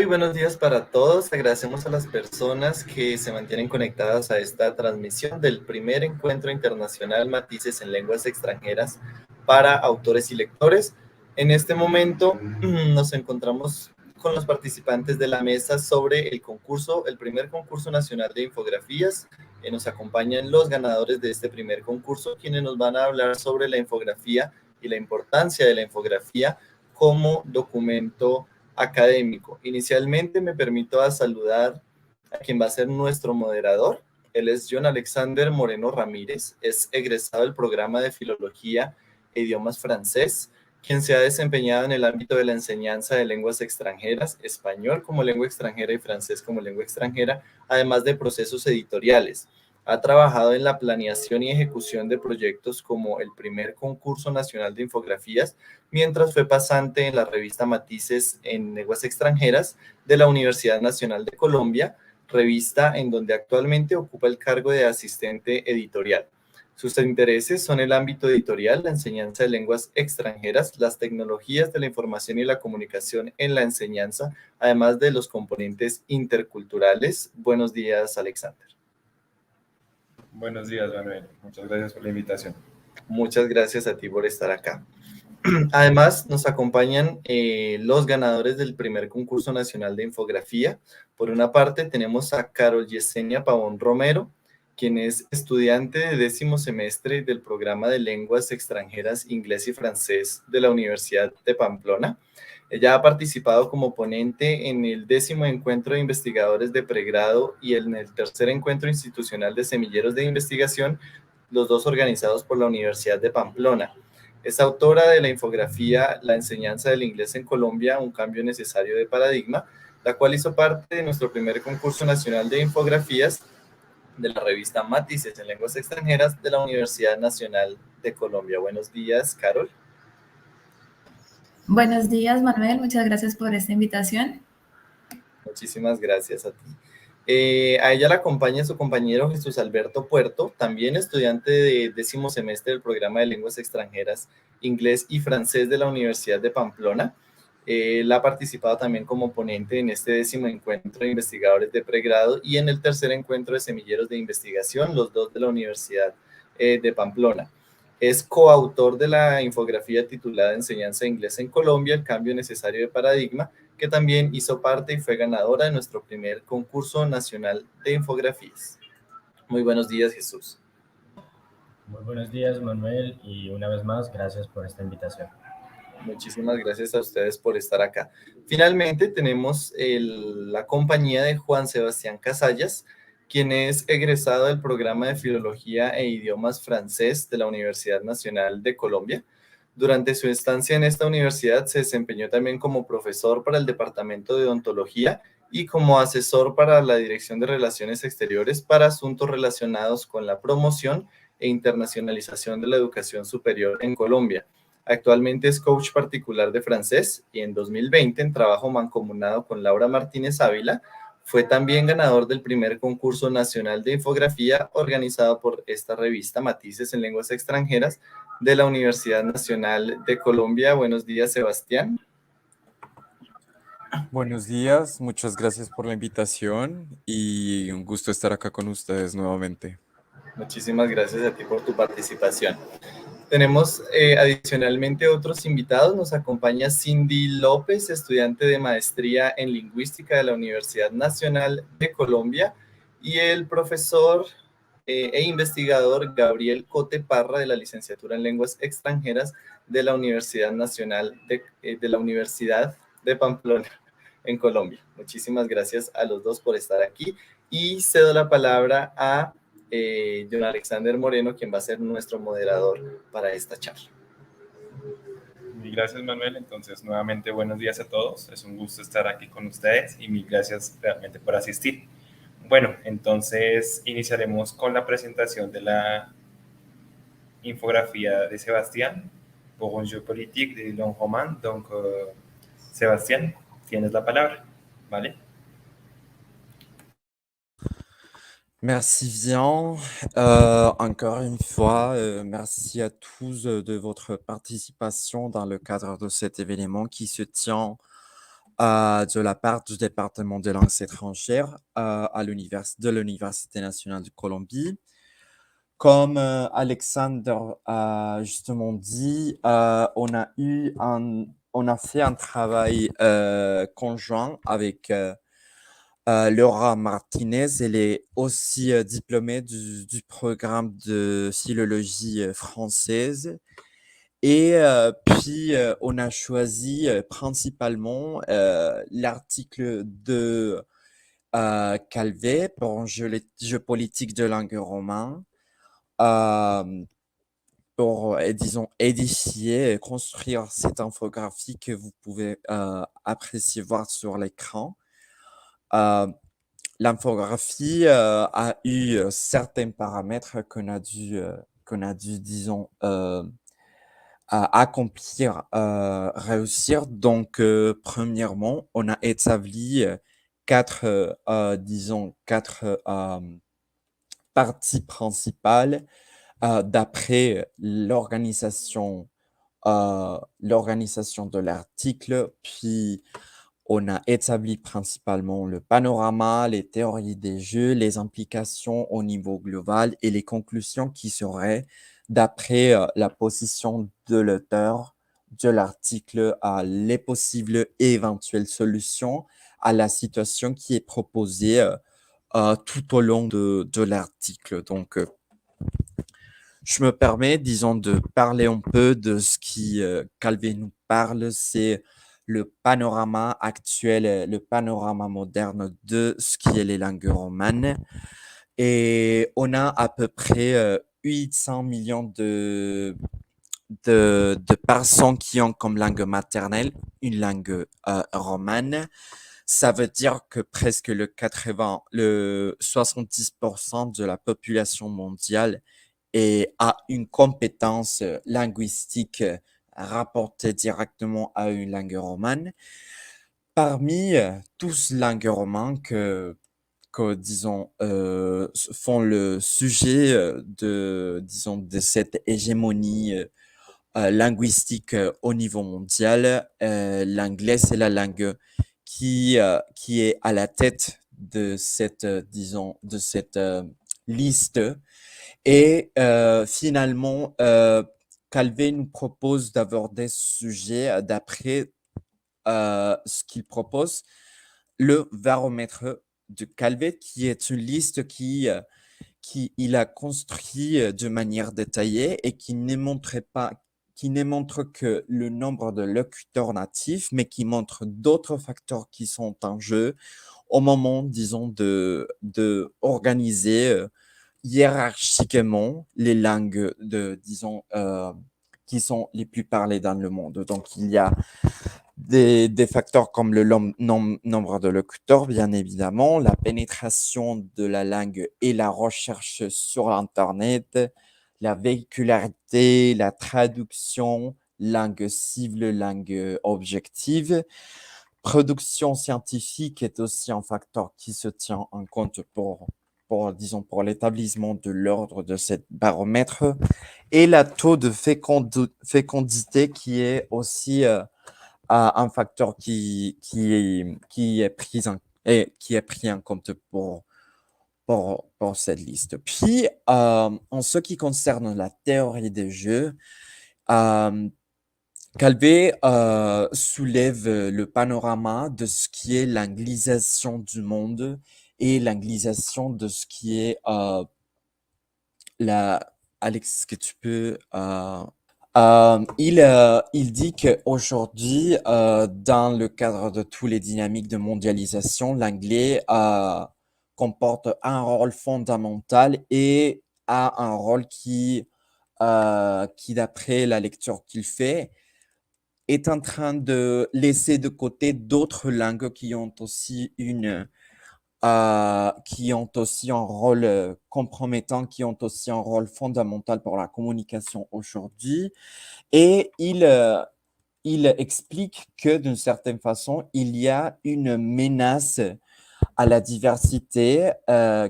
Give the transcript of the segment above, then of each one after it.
Muy buenos días para todos. Agradecemos a las personas que se mantienen conectadas a esta transmisión del primer encuentro internacional Matices en Lenguas Extranjeras para autores y lectores. En este momento nos encontramos con los participantes de la mesa sobre el primer concurso nacional de infografías. Nos acompañan los ganadores de este primer concurso, quienes nos van a hablar sobre la infografía y la importancia de la infografía como documento académico. Inicialmente me permito saludar a quien va a ser nuestro moderador. Él es John Alexander Moreno Ramírez, es egresado del programa de Filología e Idiomas Francés, quien se ha desempeñado en el ámbito de la enseñanza de lenguas extranjeras, español como lengua extranjera y francés como lengua extranjera, además de procesos editoriales. Ha trabajado en la planeación y ejecución de proyectos como el primer concurso nacional de infografías, mientras fue pasante en la revista Matices en Lenguas Extranjeras de la Universidad Nacional de Colombia, revista en donde actualmente ocupa el cargo de asistente editorial. Sus intereses son el ámbito editorial, la enseñanza de lenguas extranjeras, las tecnologías de la información y la comunicación en la enseñanza, además de los componentes interculturales. Buenos días, Alexander. Buenos días, Manuel. Muchas gracias por la invitación. Muchas gracias a ti por estar acá. Además, nos acompañan los ganadores del primer concurso nacional de infografía. Por una parte, tenemos a Carol Yesenia Pavón Romero, quien es estudiante de 10º semestre del programa de lenguas extranjeras inglés y francés de la Universidad de Pamplona. Ella ha participado como ponente en el 10º encuentro de investigadores de pregrado y en el tercer encuentro institucional de semilleros de investigación, los dos organizados por la Universidad de Pamplona. Es autora de la infografía La enseñanza del inglés en Colombia, un cambio necesario de paradigma, la cual hizo parte de nuestro primer concurso nacional de infografías de la revista Matices en Lenguas Extranjeras de la Universidad Nacional de Colombia. Buenos días, Carol. Buenos días, Manuel. Muchas gracias por esta invitación. Muchísimas gracias a ti. A ella la acompaña su compañero Jesús Alberto Puerto, también estudiante de 10º semestre del programa de lenguas extranjeras, inglés y francés de la Universidad de Pamplona. Él ha participado también como ponente en este 10º encuentro de investigadores de pregrado y en el tercer encuentro de semilleros de investigación, los dos de la Universidad de Pamplona. Es coautor de la infografía titulada Enseñanza de Inglés en Colombia, el cambio necesario de paradigma, que también hizo parte y fue ganadora de nuestro primer concurso nacional de infografías. Muy buenos días, Jesús. Muy buenos días, Manuel, y una vez más, gracias por esta invitación. Muchísimas gracias a ustedes por estar acá. Finalmente tenemos la compañía de Juan Sebastián Casallas, quien es egresado del programa de Filología e Idiomas Francés de la Universidad Nacional de Colombia. Durante su estancia en esta universidad se desempeñó también como profesor para el Departamento de Odontología y como asesor para la Dirección de Relaciones Exteriores para asuntos relacionados con la promoción e internacionalización de la educación superior en Colombia. Actualmente es coach particular de francés y en 2020, en trabajo mancomunado con Laura Martínez Ávila, fue también ganador del primer concurso nacional de infografía organizado por esta revista Matices en Lenguas Extranjeras de la Universidad Nacional de Colombia. Buenos días, Sebastián. Buenos días, muchas gracias por la invitación y un gusto estar acá con ustedes nuevamente. Muchísimas gracias a ti por tu participación. Tenemos adicionalmente otros invitados. Nos acompaña Cindy López, estudiante de maestría en lingüística de la Universidad Nacional de Colombia, y el profesor e investigador Gabriel Cote Parra, de la licenciatura en lenguas extranjeras de la Universidad Nacional de la Universidad de Pamplona en Colombia. Muchísimas gracias a los dos por estar aquí y cedo la palabra a John Alexander Moreno, quien va a ser nuestro moderador para esta charla. Mil gracias, Manuel. Entonces, nuevamente, buenos días a todos. Es un gusto estar aquí con ustedes y mil gracias realmente por asistir. Bueno, entonces iniciaremos con la presentación de la infografía de Sebastián, pour un jeu politique de Long Roman. Donc, Sebastián, tienes la palabra, ¿vale? Merci bien. Encore une fois, merci à tous de votre participation dans le cadre de cet événement qui se tient de la part du département des langues étrangères de l'Université nationale de Colombie. Comme Alexandre a justement dit, on a fait un travail conjoint avec Laura Martinez. Elle est aussi diplômée du programme de philologie française. Et puis, on a choisi principalement l'article de Calvet pour géopolitique de langue romain euh, pour, disons, édifier et construire cette infographie que vous pouvez apprécier voir sur l'écran. Euh, L'infographie a eu certains paramètres qu'on a dû, disons, accomplir, réussir. Donc, premièrement, on a établi quatre parties principales d'après l'organisation de l'article. Puis, on a établi principalement le panorama, les théories des jeux, les implications au niveau global et les conclusions qui seraient d'après la position de l'auteur de l'article, les possibles et éventuelles solutions à la situation qui est proposée tout au long de l'article. Donc, je me permets, disons, de parler un peu de ce qui Calvet nous parle, c'est le panorama actuel, le panorama moderne de ce qui est les langues romanes. Et on a à peu près 800 millions de personnes qui ont comme langue maternelle une langue romane. Ça veut dire que presque le 70% de la population mondiale a une compétence linguistique rapportée directement à une langue romane. Parmi tous les langues romanes disons, font le sujet disons, de cette hégémonie linguistique au niveau mondial, l'anglais, c'est la langue qui est à la tête de cette, disons, de cette liste. Et finalement, Calvet nous propose d'aborder ce sujet d'après ce qu'il propose, le baromètre de Calvet, qui est une liste qui il a construit de manière détaillée et qui ne montre que le nombre de locuteurs natifs, mais qui montre d'autres facteurs qui sont en jeu au moment, disons, de organiser hiérarchiquement les langues disons, qui sont les plus parlées dans le monde. Donc, il y a des facteurs comme le nombre de locuteurs, bien évidemment, la pénétration de la langue et la recherche sur Internet, la véhicularité, la traduction, langue cible, langue objective. Production scientifique est aussi un facteur qui se tient en compte disons, pour l'établissement de l'ordre de cette baromètre. Et la taux de fécondité qui est aussi un facteur qui est pris en compte pour cette liste. Puis, en ce qui concerne la théorie des jeux, Calvet soulève le panorama de ce qui est l'anglisation du monde et l'anglisation de ce qui est Alex, est-ce que tu peux il dit qu'aujourd'hui, dans le cadre de toutes les dynamiques de mondialisation, l'anglais comporte un rôle fondamental et a un rôle qui d'après la lecture qu'il fait, est en train de laisser de côté d'autres langues qui ont aussi un rôle compromettant, qui ont aussi un rôle fondamental pour la communication aujourd'hui. Et il explique que d'une certaine façon, il y a une menace à la diversité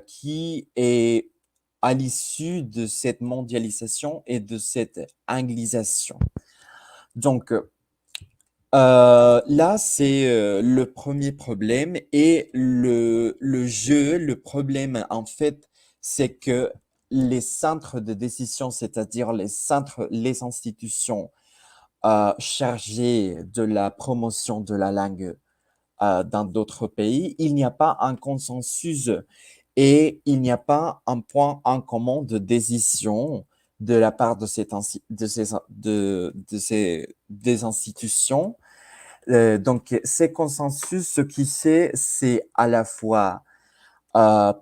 qui est à l'issue de cette mondialisation et de cette anglisation. Donc, Là, c'est le premier problème et le problème, en fait, c'est que les centres de décision, c'est-à-dire les institutions chargées de la promotion de la langue dans d'autres pays, il n'y a pas un consensus et il n'y a pas un point en commun de décision de la part de des institutions. Donc, ces consensus, ce qui c'est à la fois euh,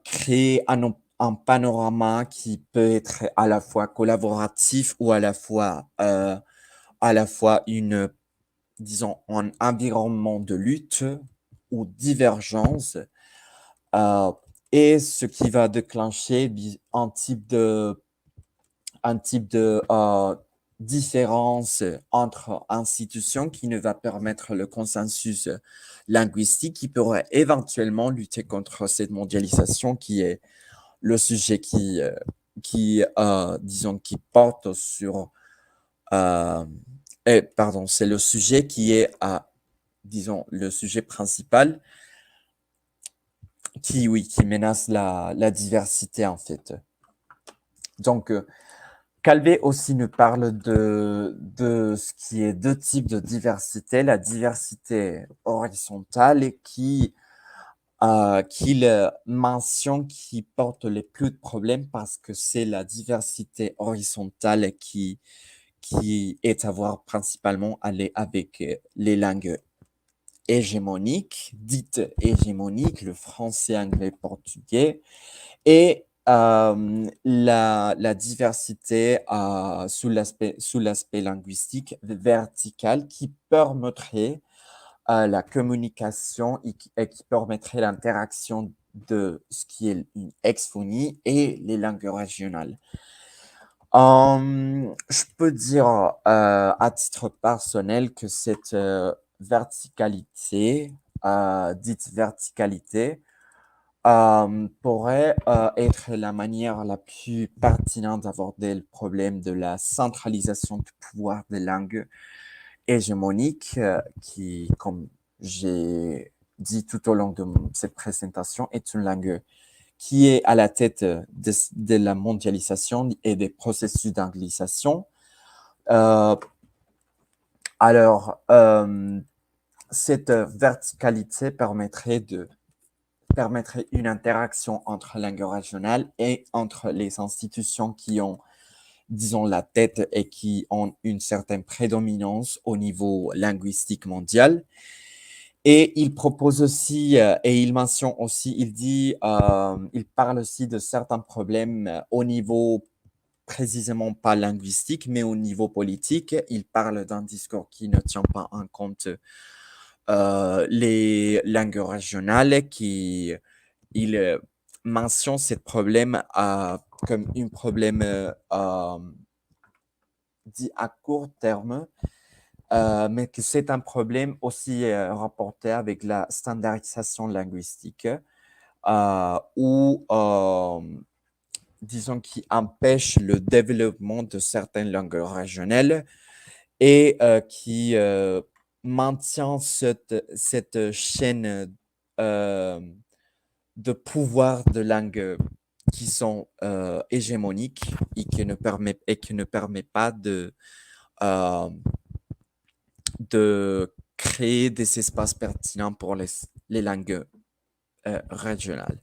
créer un panorama qui peut être à la fois collaboratif ou à la fois disons, un environnement de lutte ou divergence, euh, et ce qui va déclencher un type de différence entre institutions qui ne va permettre le consensus linguistique qui pourrait éventuellement lutter contre cette mondialisation qui est le sujet disons, qui porte sur, euh, pardon, c'est le sujet qui est, disons, le sujet principal oui, qui menace la diversité en fait. Donc, Calvé aussi nous parle de ce qui est deux types de diversité, la diversité horizontale et qu'il mentionne qui porte les plus de problèmes parce que c'est la diversité horizontale qui est à voir principalement avec les langues hégémoniques, dites hégémoniques, le français, anglais, portugais, et la diversité sous l'aspect linguistique vertical qui permettrait la communication et qui permettrait l'interaction de ce qui est une ex-phonie et les langues régionales. Je peux dire à titre personnel que cette verticalité, dite verticalité, pourrait être la manière la plus pertinente d'aborder le problème de la centralisation du pouvoir des langues hégémoniques, qui, comme j'ai dit tout au long de cette présentation, est une langue qui est à la tête de la mondialisation et des processus d'anglicisation. Alors, cette verticalité permettrait une interaction entre langues régionales et entre les institutions qui ont, disons, la tête et qui ont une certaine prédominance au niveau linguistique mondial. Et il propose aussi, et il mentionne aussi, il parle aussi de certains problèmes au niveau précisément pas linguistique, mais au niveau politique. Il parle d'un discours qui ne tient pas en compte les langues régionales, il mentionne ce problème comme un problème dit à court terme, mais que c'est un problème aussi rapporté avec la standardisation linguistique ou, disons, qui empêche le développement de certaines langues régionales et qui maintient cette chaîne de pouvoir de langues qui sont hégémoniques et qui ne permet pas de créer des espaces pertinents pour les langues régionales.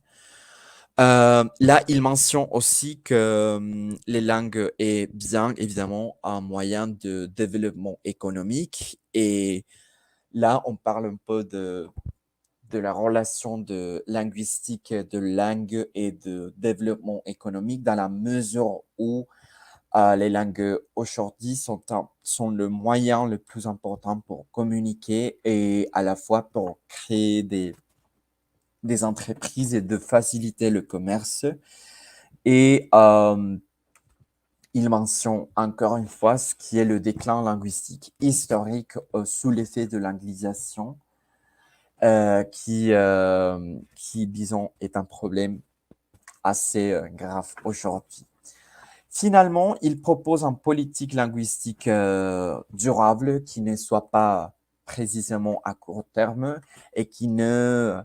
Là, il mentionne aussi que les langues est bien évidemment un moyen de développement économique et là, on parle un peu de la relation de linguistique de langue et de développement économique dans la mesure où les langues aujourd'hui sont le moyen le plus important pour communiquer et à la fois pour créer des entreprises et de faciliter le commerce. Et il mentionne encore une fois ce qui est le déclin linguistique historique sous l'effet de l'anglisation, qui, disons, est un problème assez grave aujourd'hui. Finalement, il propose une politique linguistique durable qui ne soit pas précisément à court terme et qui ne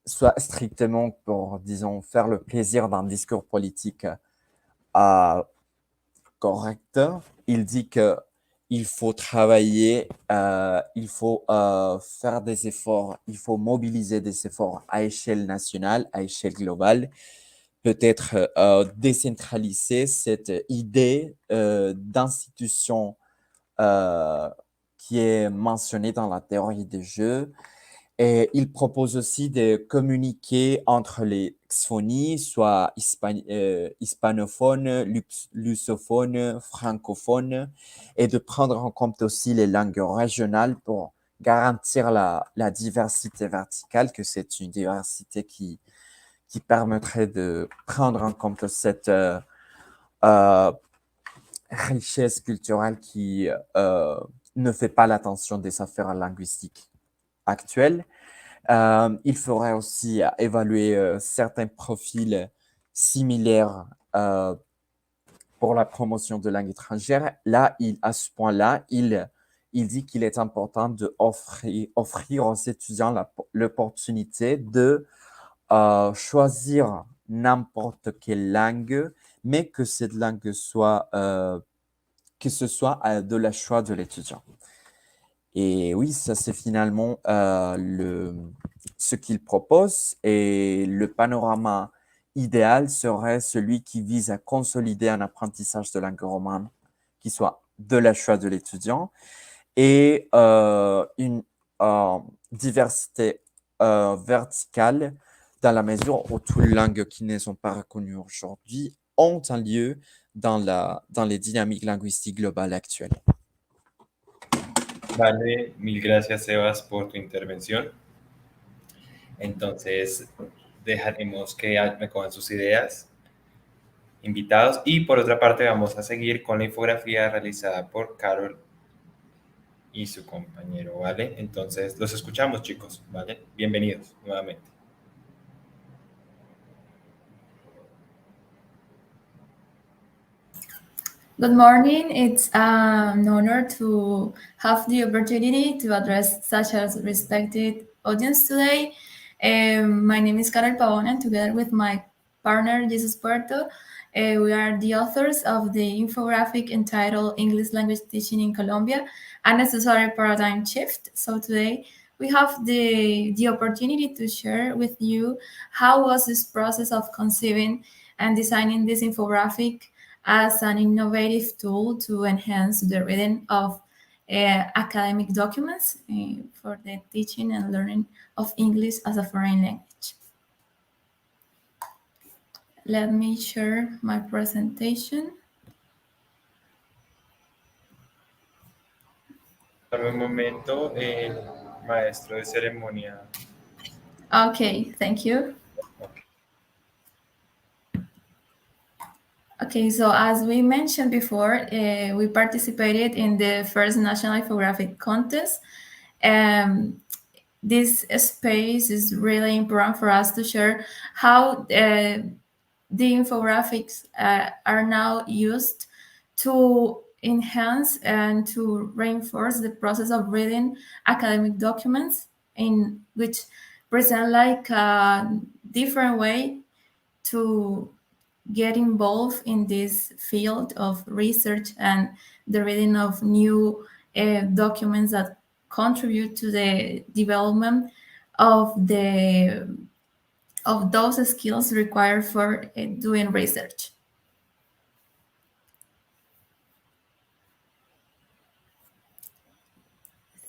soit strictement pour, disons, faire le plaisir d'un discours politique correct. Il dit que il faut travailler, il faut faire des efforts, il faut mobiliser des efforts à échelle nationale, à échelle globale, peut-être décentraliser cette idée d'institution qui est mentionnée dans la théorie des jeux. Et il propose aussi de communiquer entre les phonies, soit hispanophones, lusophones, francophones, et de prendre en compte aussi les langues régionales pour garantir la diversité verticale, que c'est une diversité qui permettrait de prendre en compte cette euh, richesse culturelle qui ne fait pas l'attention des affaires linguistiques actuelles. Il faudrait aussi évaluer certains profils similaires pour la promotion de langue étrangère. Là, à ce point-là, il dit qu'il est important d'offrir aux étudiants l'opportunité de choisir n'importe quelle langue, mais que cette langue soit, que ce soit de la choix de l'étudiant. Et oui, ça c'est finalement ce qu'il propose. Et le panorama idéal serait celui qui vise à consolider un apprentissage de langue romane qui soit de la choix de l'étudiant et une diversité verticale dans la mesure où toutes les langues qui ne sont pas reconnues aujourd'hui ont un lieu dans les dynamiques linguistiques globales actuelles. Vale, mil gracias Sebas por tu intervención. Entonces, dejaremos que recojan sus ideas, invitados, y por otra parte vamos a seguir con la infografía realizada por Carol y su compañero, ¿vale? Entonces, los escuchamos, chicos, ¿vale? Bienvenidos nuevamente. Good morning. It's an honor to have the opportunity to address such a respected audience today. My name is Carol Pavón, and together with my partner, Jesus Puerto, we are the authors of the infographic entitled English Language Teaching in Colombia, a Necessary Paradigm Shift. So today we have the opportunity to share with you how was this process of conceiving and designing this infographic as an innovative tool to enhance the reading of academic documents for the teaching and learning of English as a foreign language. Let me share my presentation. Por un momento, el maestro de ceremonia. Okay, thank you. Okay, so as we mentioned before, we participated in the first National Infographic Contest. This space is really important for us to share how the infographics are now used to enhance and to reinforce the process of reading academic documents, in which present like a different way to get involved in this field of research and the reading of new documents that contribute to the development of those skills required for doing research.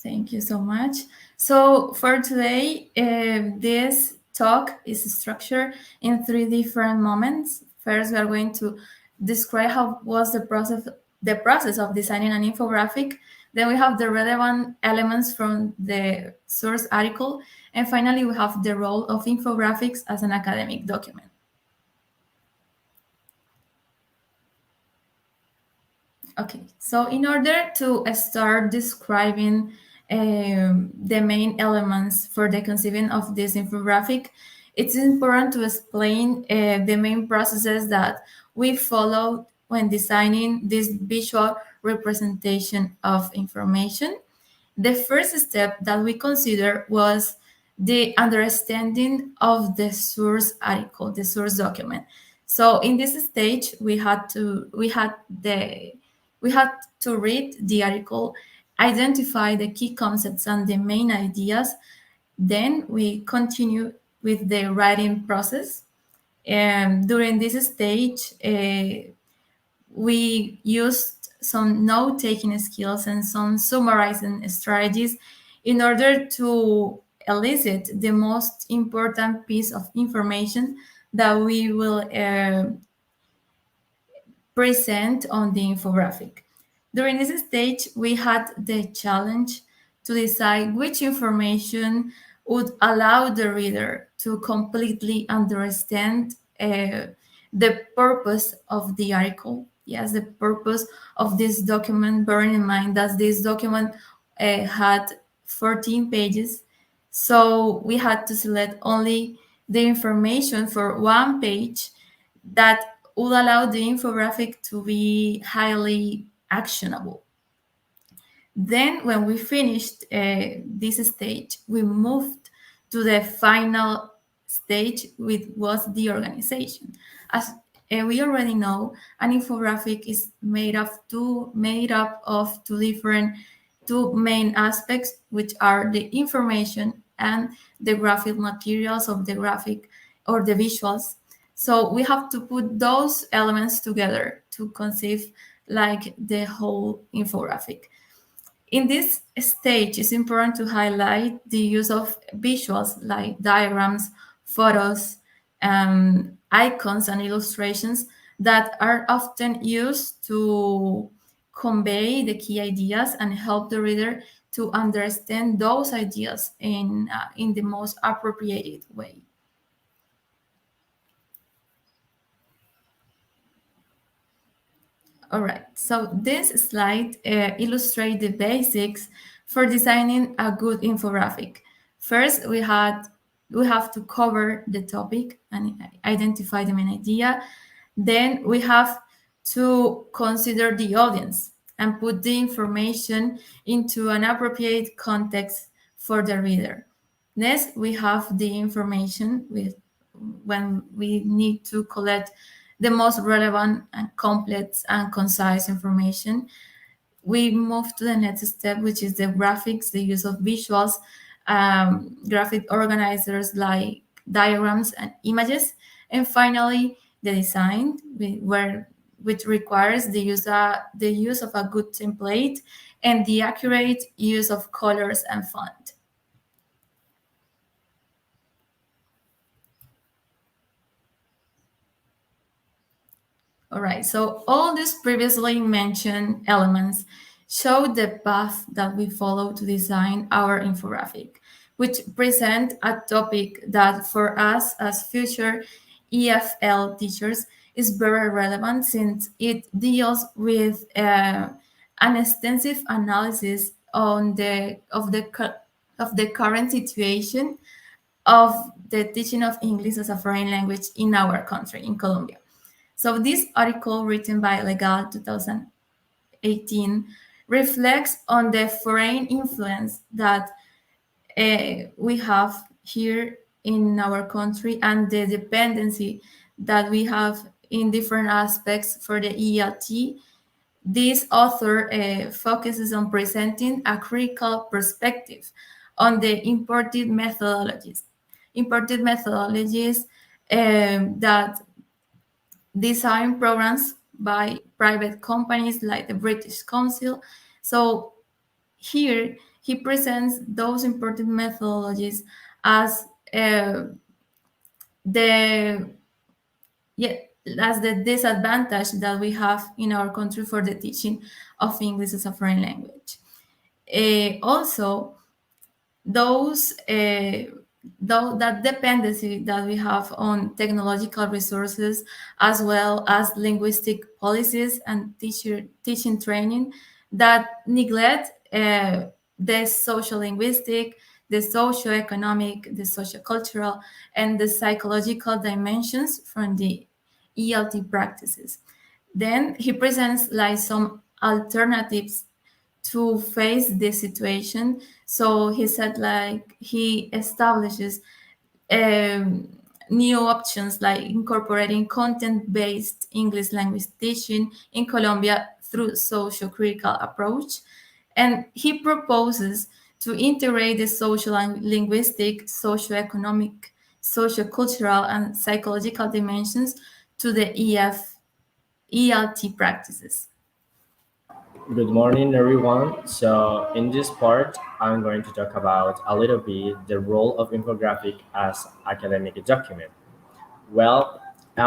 Thank you so much. So for today, this talk is structured in 3 different moments. First, we are going to describe how was the process of designing an infographic. Then we have the relevant elements from the source article. And finally, we have the role of infographics as an academic document. Okay, so in order to start describing the main elements for the conceiving of this infographic, it's important to explain the main processes that we followed when designing this visual representation of information. The first step that we considered was the understanding of the source article, the source document. So in this stage, we had to read the article, identify the key concepts and the main ideas. Then we continue with the writing process. And during this stage, we used some note-taking skills and some summarizing strategies in order to elicit the most important piece of information that we will present on the infographic. During this stage, we had the challenge to decide which information would allow the reader to completely understand the purpose of the article. Yes, the purpose of this document, bearing in mind that this document had 14 pages. So we had to select only the information for one page that would allow the infographic to be highly actionable. Then when we finished this stage, we moved to the final stage, which was the organization. As we already know, an infographic is made up of two main aspects, which are the information and the graphic materials of the graphic or the visuals. So we have to put those elements together to conceive like the whole infographic. In this stage, it's important to highlight the use of visuals like diagrams, photos, icons, and illustrations that are often used to convey the key ideas and help the reader to understand those ideas in the most appropriate way. All right, so this slide illustrates the basics for designing a good infographic. First, we have to cover the topic and identify the main idea. Then we have to consider the audience and put the information into an appropriate context for the reader. Next, we have the information when we need to collect the most relevant and complex and concise information. We move to the next step, which is the graphics, the use of visuals, graphic organizers like diagrams and images. And finally, the design, which requires the use of a good template and the accurate use of colors and font. All right, so all these previously mentioned elements show the path that we follow to design our infographic, which present a topic that for us as future EFL teachers is very relevant since it deals with an extensive analysis of the current situation of the teaching of English as a foreign language in our country, in Colombia. So this article written by Legal 2018 reflects on the foreign influence that we have here in our country and the dependency that we have in different aspects for the ELT. This author focuses on presenting a critical perspective on the imported methodologies that design programs by private companies like the British Council. So here he presents those important methodologies as the disadvantage that we have in our country for the teaching of English as a foreign language. Also, that dependency that we have on technological resources, as well as linguistic policies and teaching training that neglect the social linguistic, the socio-economic, the socio-cultural, and the psychological dimensions from the ELT practices. Then he presents like some alternatives to face this situation. So he said like he establishes um, new options like incorporating content-based English language teaching in Colombia through socio-critical approach. And he proposes to integrate the social and linguistic, socio-economic, socio-cultural, and psychological dimensions to the ELT practices. Good morning, everyone. So, in this part, I'm going to talk about a little bit the role of infographic as academic document. Well, the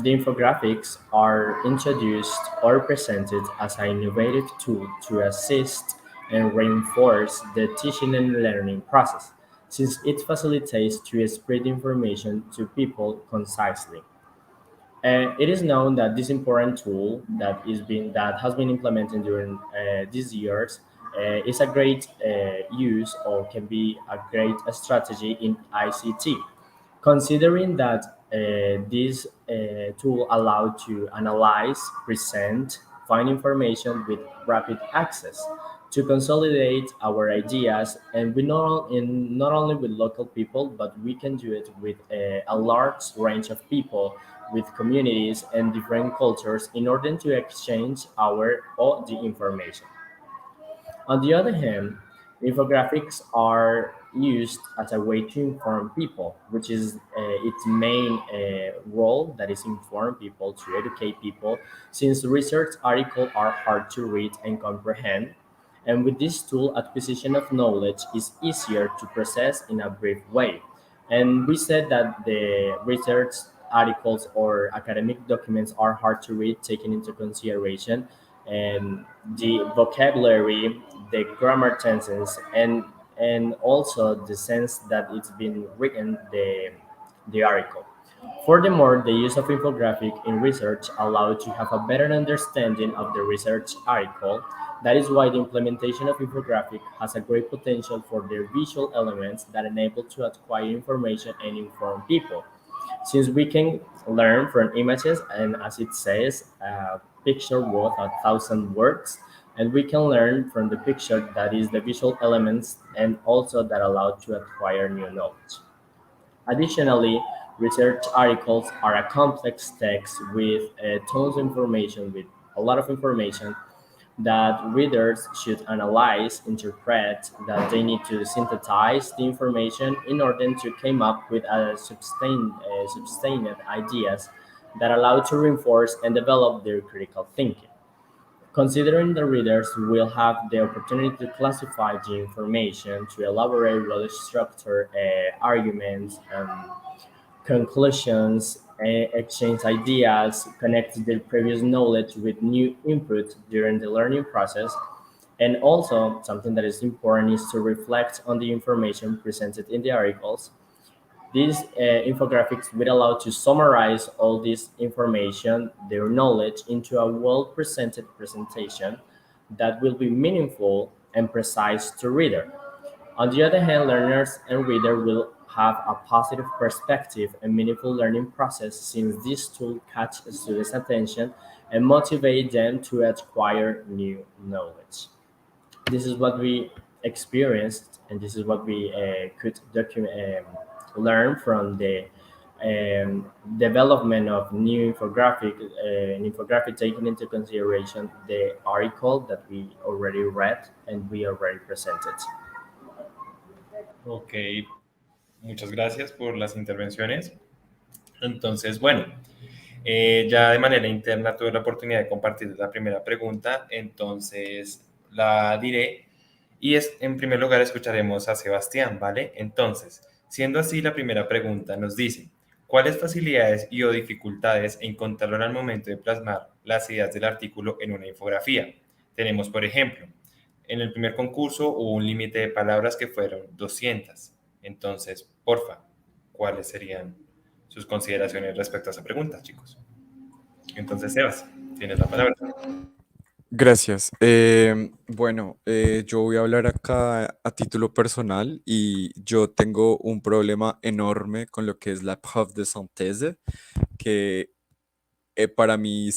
infographics are introduced or presented as an innovative tool to assist and reinforce the teaching and learning process, since it facilitates to spread information to people concisely. It is known that this important tool that has been implemented during these years is a great use or can be a great strategy in ICT, considering that this tool allowed to analyze, present, find information with rapid access to consolidate our ideas, and not only with local people, but we can do it with a large range of people, with communities and different cultures, in order to exchange our or the information. On the other hand, infographics are used as a way to inform people, which is its main role, that is inform people, to educate people, since research articles are hard to read and comprehend. And with this tool, acquisition of knowledge is easier to process in a brief way. And we said that the research articles or academic documents are hard to read, taking into consideration and the vocabulary, the grammar tenses, and also the sense that it's been written the article. Furthermore, the use of infographic in research allows to have a better understanding of the research article. That is why the implementation of infographic has a great potential for their visual elements that enable to acquire information and inform people. Since we can learn from images, and as it says, a picture worth a thousand words, and we can learn from the picture, that is the visual elements, and also that allow to acquire new knowledge. Additionally, research articles are a complex text with tons of information, with a lot of information that readers should analyze, interpret, that they need to synthesize the information in order to come up with sustained ideas that allow to reinforce and develop their critical thinking. Considering the readers will have the opportunity to classify the information, to elaborate well-structured arguments, conclusions, exchange ideas, connect their previous knowledge with new input during the learning process. And also, something that is important is to reflect on the information presented in the articles. These infographics will allow to summarize all this information, their knowledge, into a well-presented presentation that will be meaningful and precise to reader. On the other hand, learners and reader will have a positive perspective and meaningful learning process, since this tool catches students' attention and motivate them to acquire new knowledge. This is what we experienced, and this is what we could learn from the development of new infographic, taking into consideration the article that we already read and we already presented. Ok, muchas gracias por las intervenciones. Entonces, bueno, ya de manera interna tuve la oportunidad de compartir la primera pregunta, entonces la diré y en primer lugar escucharemos a Sebastián, ¿vale? Entonces, siendo así, la primera pregunta nos dice, ¿cuáles facilidades y o dificultades encontraron al momento de plasmar las ideas del artículo en una infografía? Tenemos, por ejemplo, en el primer concurso hubo un límite de palabras que fueron 200. Entonces, porfa, ¿cuáles serían sus consideraciones respecto a esa pregunta, chicos? Entonces, Sebas, tienes la palabra. Gracias. Bueno, yo voy a hablar acá a título personal y yo tengo un problema enorme con lo que es la preuve de synthèse, que para mí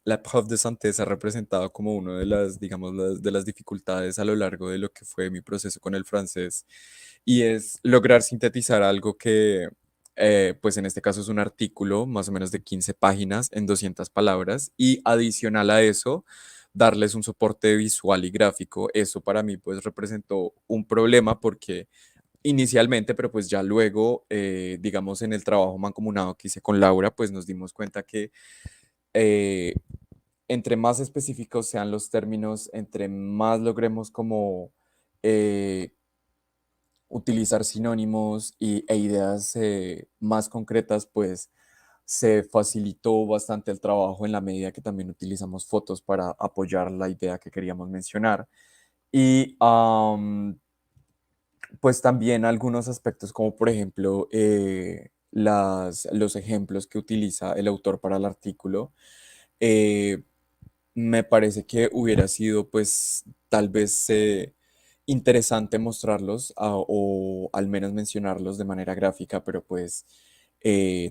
la preuve de synthèse ha representado como una de las, digamos, de las dificultades a lo largo de lo que fue mi proceso con el francés y es lograr sintetizar algo que, pues en este caso es un artículo más o menos de 15 páginas en 200 palabras y adicional a eso, darles un soporte visual y gráfico. Eso para mí pues representó un problema porque inicialmente, pero pues ya luego, digamos en el trabajo mancomunado que hice con Laura, pues nos dimos cuenta que eh, entre más específicos sean los términos, entre más logremos como eh, utilizar sinónimos e ideas más concretas, pues se facilitó bastante el trabajo en la medida que también utilizamos fotos para apoyar la idea que queríamos mencionar. Y pues también algunos aspectos como por ejemplo los ejemplos que utiliza el autor para el artículo. eh, Me parece que hubiera sido pues tal vez interesante mostrarlos o al menos mencionarlos de manera gráfica, pero pues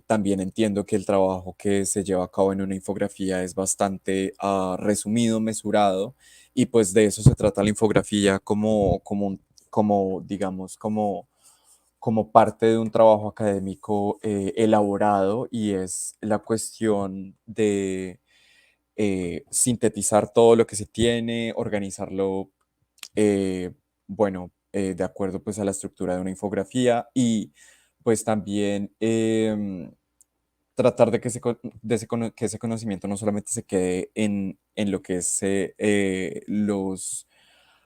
también entiendo que el trabajo que se lleva a cabo en una infografía es bastante resumido, mesurado, y pues de eso se trata la infografía como digamos, como parte de un trabajo académico elaborado y es la cuestión de sintetizar todo lo que se tiene, organizarlo, eh, bueno, de acuerdo pues a la estructura de una infografía y pues también tratar de que que ese conocimiento no solamente se quede en lo que es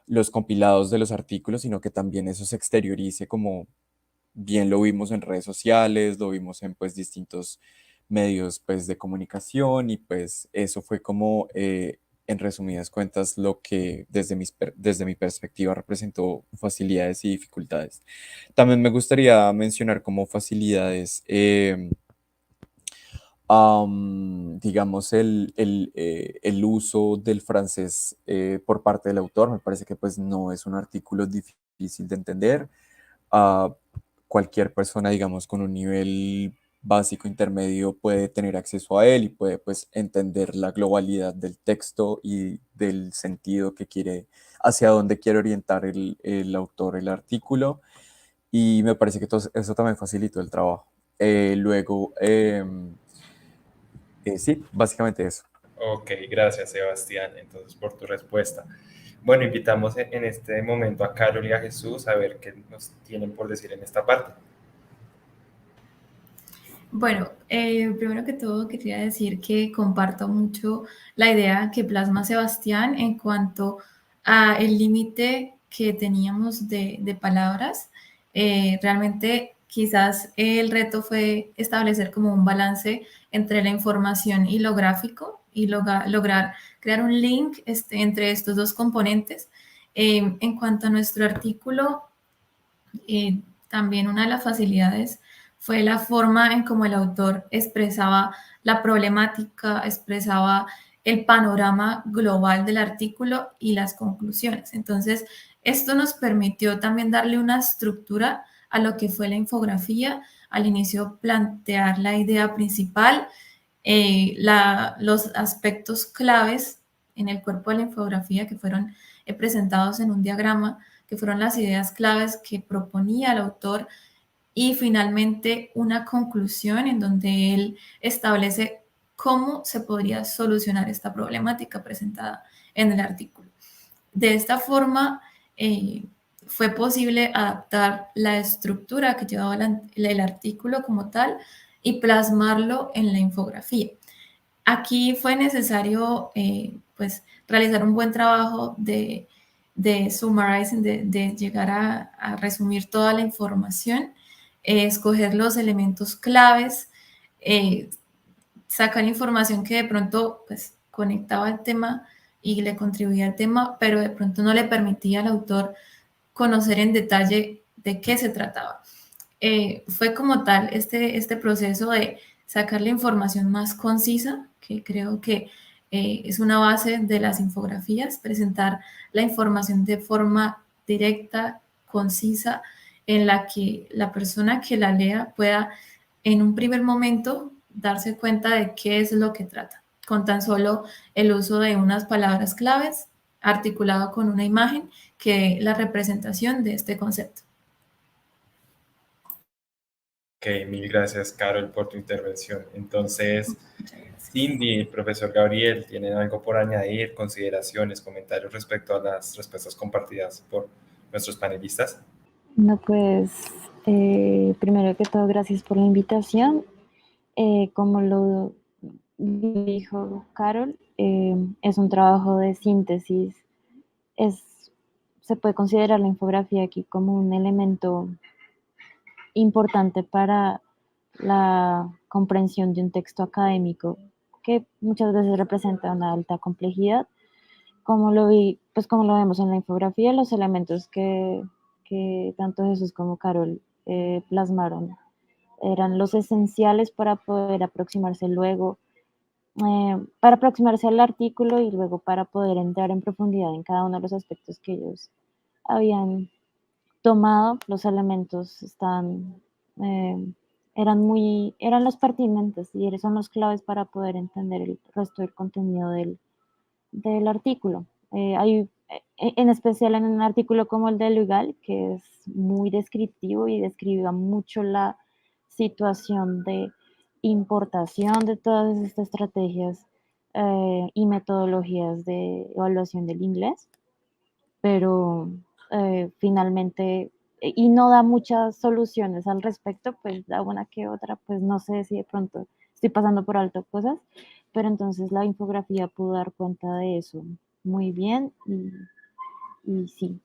los compilados de los artículos, sino que también eso se exteriorice como bien lo vimos en redes sociales, lo vimos en pues distintos medios pues de comunicación y pues eso fue como en resumidas cuentas lo que desde mi perspectiva representó facilidades y dificultades. También me gustaría mencionar como facilidades, digamos, el uso del francés por parte del autor. Me parece que pues no es un artículo difícil de entender. Ah, Cualquier persona, digamos, con un nivel básico intermedio puede tener acceso a él y puede pues entender la globalidad del texto y del sentido que quiere, hacia dónde quiere orientar el autor el artículo. Y me parece que eso también facilitó el trabajo. Luego, sí, básicamente eso. Ok, gracias Sebastián, entonces por tu respuesta. Bueno, invitamos en este momento a Carol y a Jesús a ver qué nos tienen por decir en esta parte. Bueno, primero que todo quería decir que comparto mucho la idea que plasma Sebastián en cuanto a el límite que teníamos de palabras. Realmente quizás el reto fue establecer como un balance entre la información y lo gráfico y lograr crear un link entre estos dos componentes. En cuanto a nuestro artículo, también una de las facilidades fue la forma en cómo el autor expresaba la problemática, expresaba el panorama global del artículo y las conclusiones. Entonces, esto nos permitió también darle una estructura a lo que fue la infografía. Al inicio, plantear la idea principal, los aspectos claves en el cuerpo de la infografía que fueron presentados en un diagrama, que fueron las ideas claves que proponía el autor y finalmente una conclusión en donde él establece cómo se podría solucionar esta problemática presentada en el artículo. De esta forma, fue posible adaptar la estructura que llevaba el artículo como tal y plasmarlo en la infografía. Aquí fue necesario pues, realizar un buen trabajo de summarizing, de llegar a resumir toda la información, escoger los elementos claves, eh, sacar información que de pronto pues, conectaba al tema y le contribuía al tema, pero de pronto no le permitía al autor conocer en detalle de qué se trataba. Fue como tal este proceso de sacar la información más concisa, que creo que Es una base de las infografías, presentar la información de forma directa, concisa, en la que la persona que la lea pueda en un primer momento darse cuenta de qué es lo que trata, con tan solo el uso de unas palabras claves articulado con una imagen que es la representación de este concepto. Ok, mil gracias, Carol, por tu intervención. Entonces, Muchas gracias. Cindy, profesor Gabriel, ¿tienen algo por añadir, consideraciones, comentarios respecto a las respuestas compartidas por nuestros panelistas? No, pues primero que todo, gracias por la invitación. Como lo dijo Carol, es un trabajo de síntesis. Se puede considerar la infografía aquí como un elemento importante para la comprensión de un texto académico que muchas veces representa una alta complejidad. Como lo vemos en la infografía, los elementos que tanto Jesús como Carol plasmaron eran los esenciales para poder aproximarse luego, para aproximarse al artículo y luego para poder entrar en profundidad en cada uno de los aspectos que ellos habían tomado. Los elementos eh, eran los pertinentes y son los claves para poder entender el resto del contenido del artículo. En especial en un artículo como el de Lugal, que es muy descriptivo y describe mucho la situación de importación de todas estas estrategias y metodologías de evaluación del inglés, pero finalmente, y no da muchas soluciones al respecto, pues da una que otra, pues no sé si de pronto estoy pasando por alto cosas, pero entonces la infografía pudo dar cuenta de eso muy bien y sí,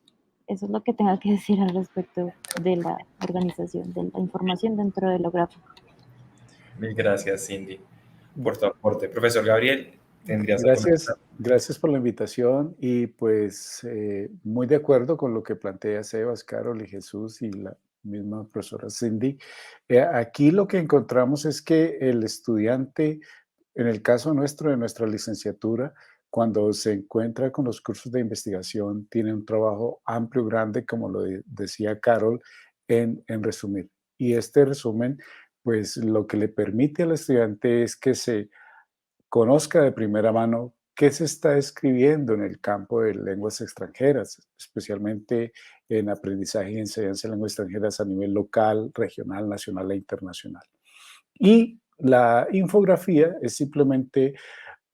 eso es lo que tengo que decir al respecto de la organización de la información dentro del gráfico. Mil gracias, Cindy, por tu aporte. Profesor Gabriel, ¿tendrías alguna Gracias, gracias por la invitación y pues muy de acuerdo con lo que plantea Sebas, Carol y Jesús y la misma profesora Cindy. Aquí lo que encontramos es que el estudiante, en el caso nuestro, de nuestra licenciatura, cuando se encuentra con los cursos de investigación, tiene un trabajo amplio, grande, como lo decía Carol, en resumir. Y este resumen, pues lo que le permite al estudiante es que se conozca de primera mano qué se está escribiendo en el campo de lenguas extranjeras, especialmente en aprendizaje y enseñanza de lenguas extranjeras a nivel local, regional, nacional e internacional. Y la infografía es simplemente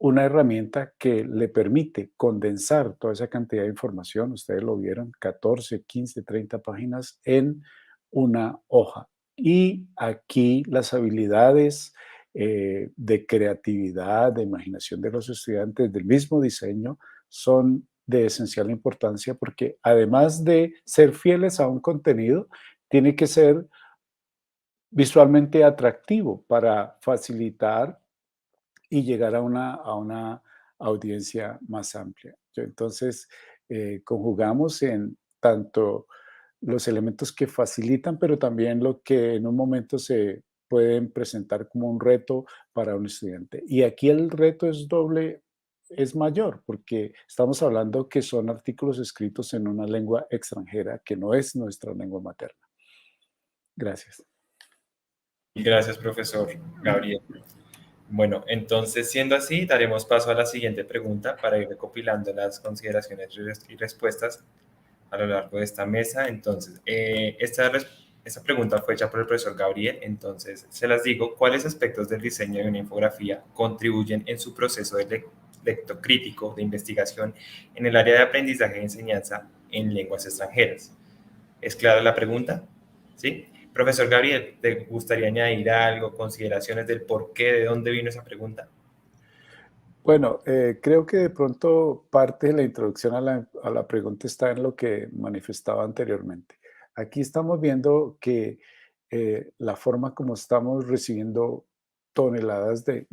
una herramienta que le permite condensar toda esa cantidad de información, ustedes lo vieron, 14, 15, 30 páginas en una hoja. Y aquí las habilidades de creatividad, de imaginación de los estudiantes, del mismo diseño, son de esencial importancia porque además de ser fieles a un contenido, tiene que ser visualmente atractivo para facilitar y llegar a una audiencia más amplia. Entonces, conjugamos en tanto los elementos que facilitan, pero también lo que en un momento se pueden presentar como un reto para un estudiante. Y aquí el reto es doble, es mayor, porque estamos hablando que son artículos escritos en una lengua extranjera que no es nuestra lengua materna. Gracias. Gracias, profesor Gabriel. Bueno, entonces, siendo así, daremos paso a la siguiente pregunta para ir recopilando las consideraciones y respuestas a lo largo de esta mesa. Entonces, esta pregunta fue hecha por el profesor Gabriel, entonces se las digo. ¿Cuáles aspectos del diseño de una infografía contribuyen en su proceso de lectocrítico de investigación en el área de aprendizaje y enseñanza en lenguas extranjeras? ¿Es clara la pregunta? ¿Sí? Profesor Gabriel, ¿te gustaría añadir algo, consideraciones del por qué, de dónde vino esa pregunta? Bueno, creo que de pronto parte de la introducción a la pregunta está en lo que manifestaba anteriormente. Aquí estamos viendo que la forma como estamos recibiendo toneladas de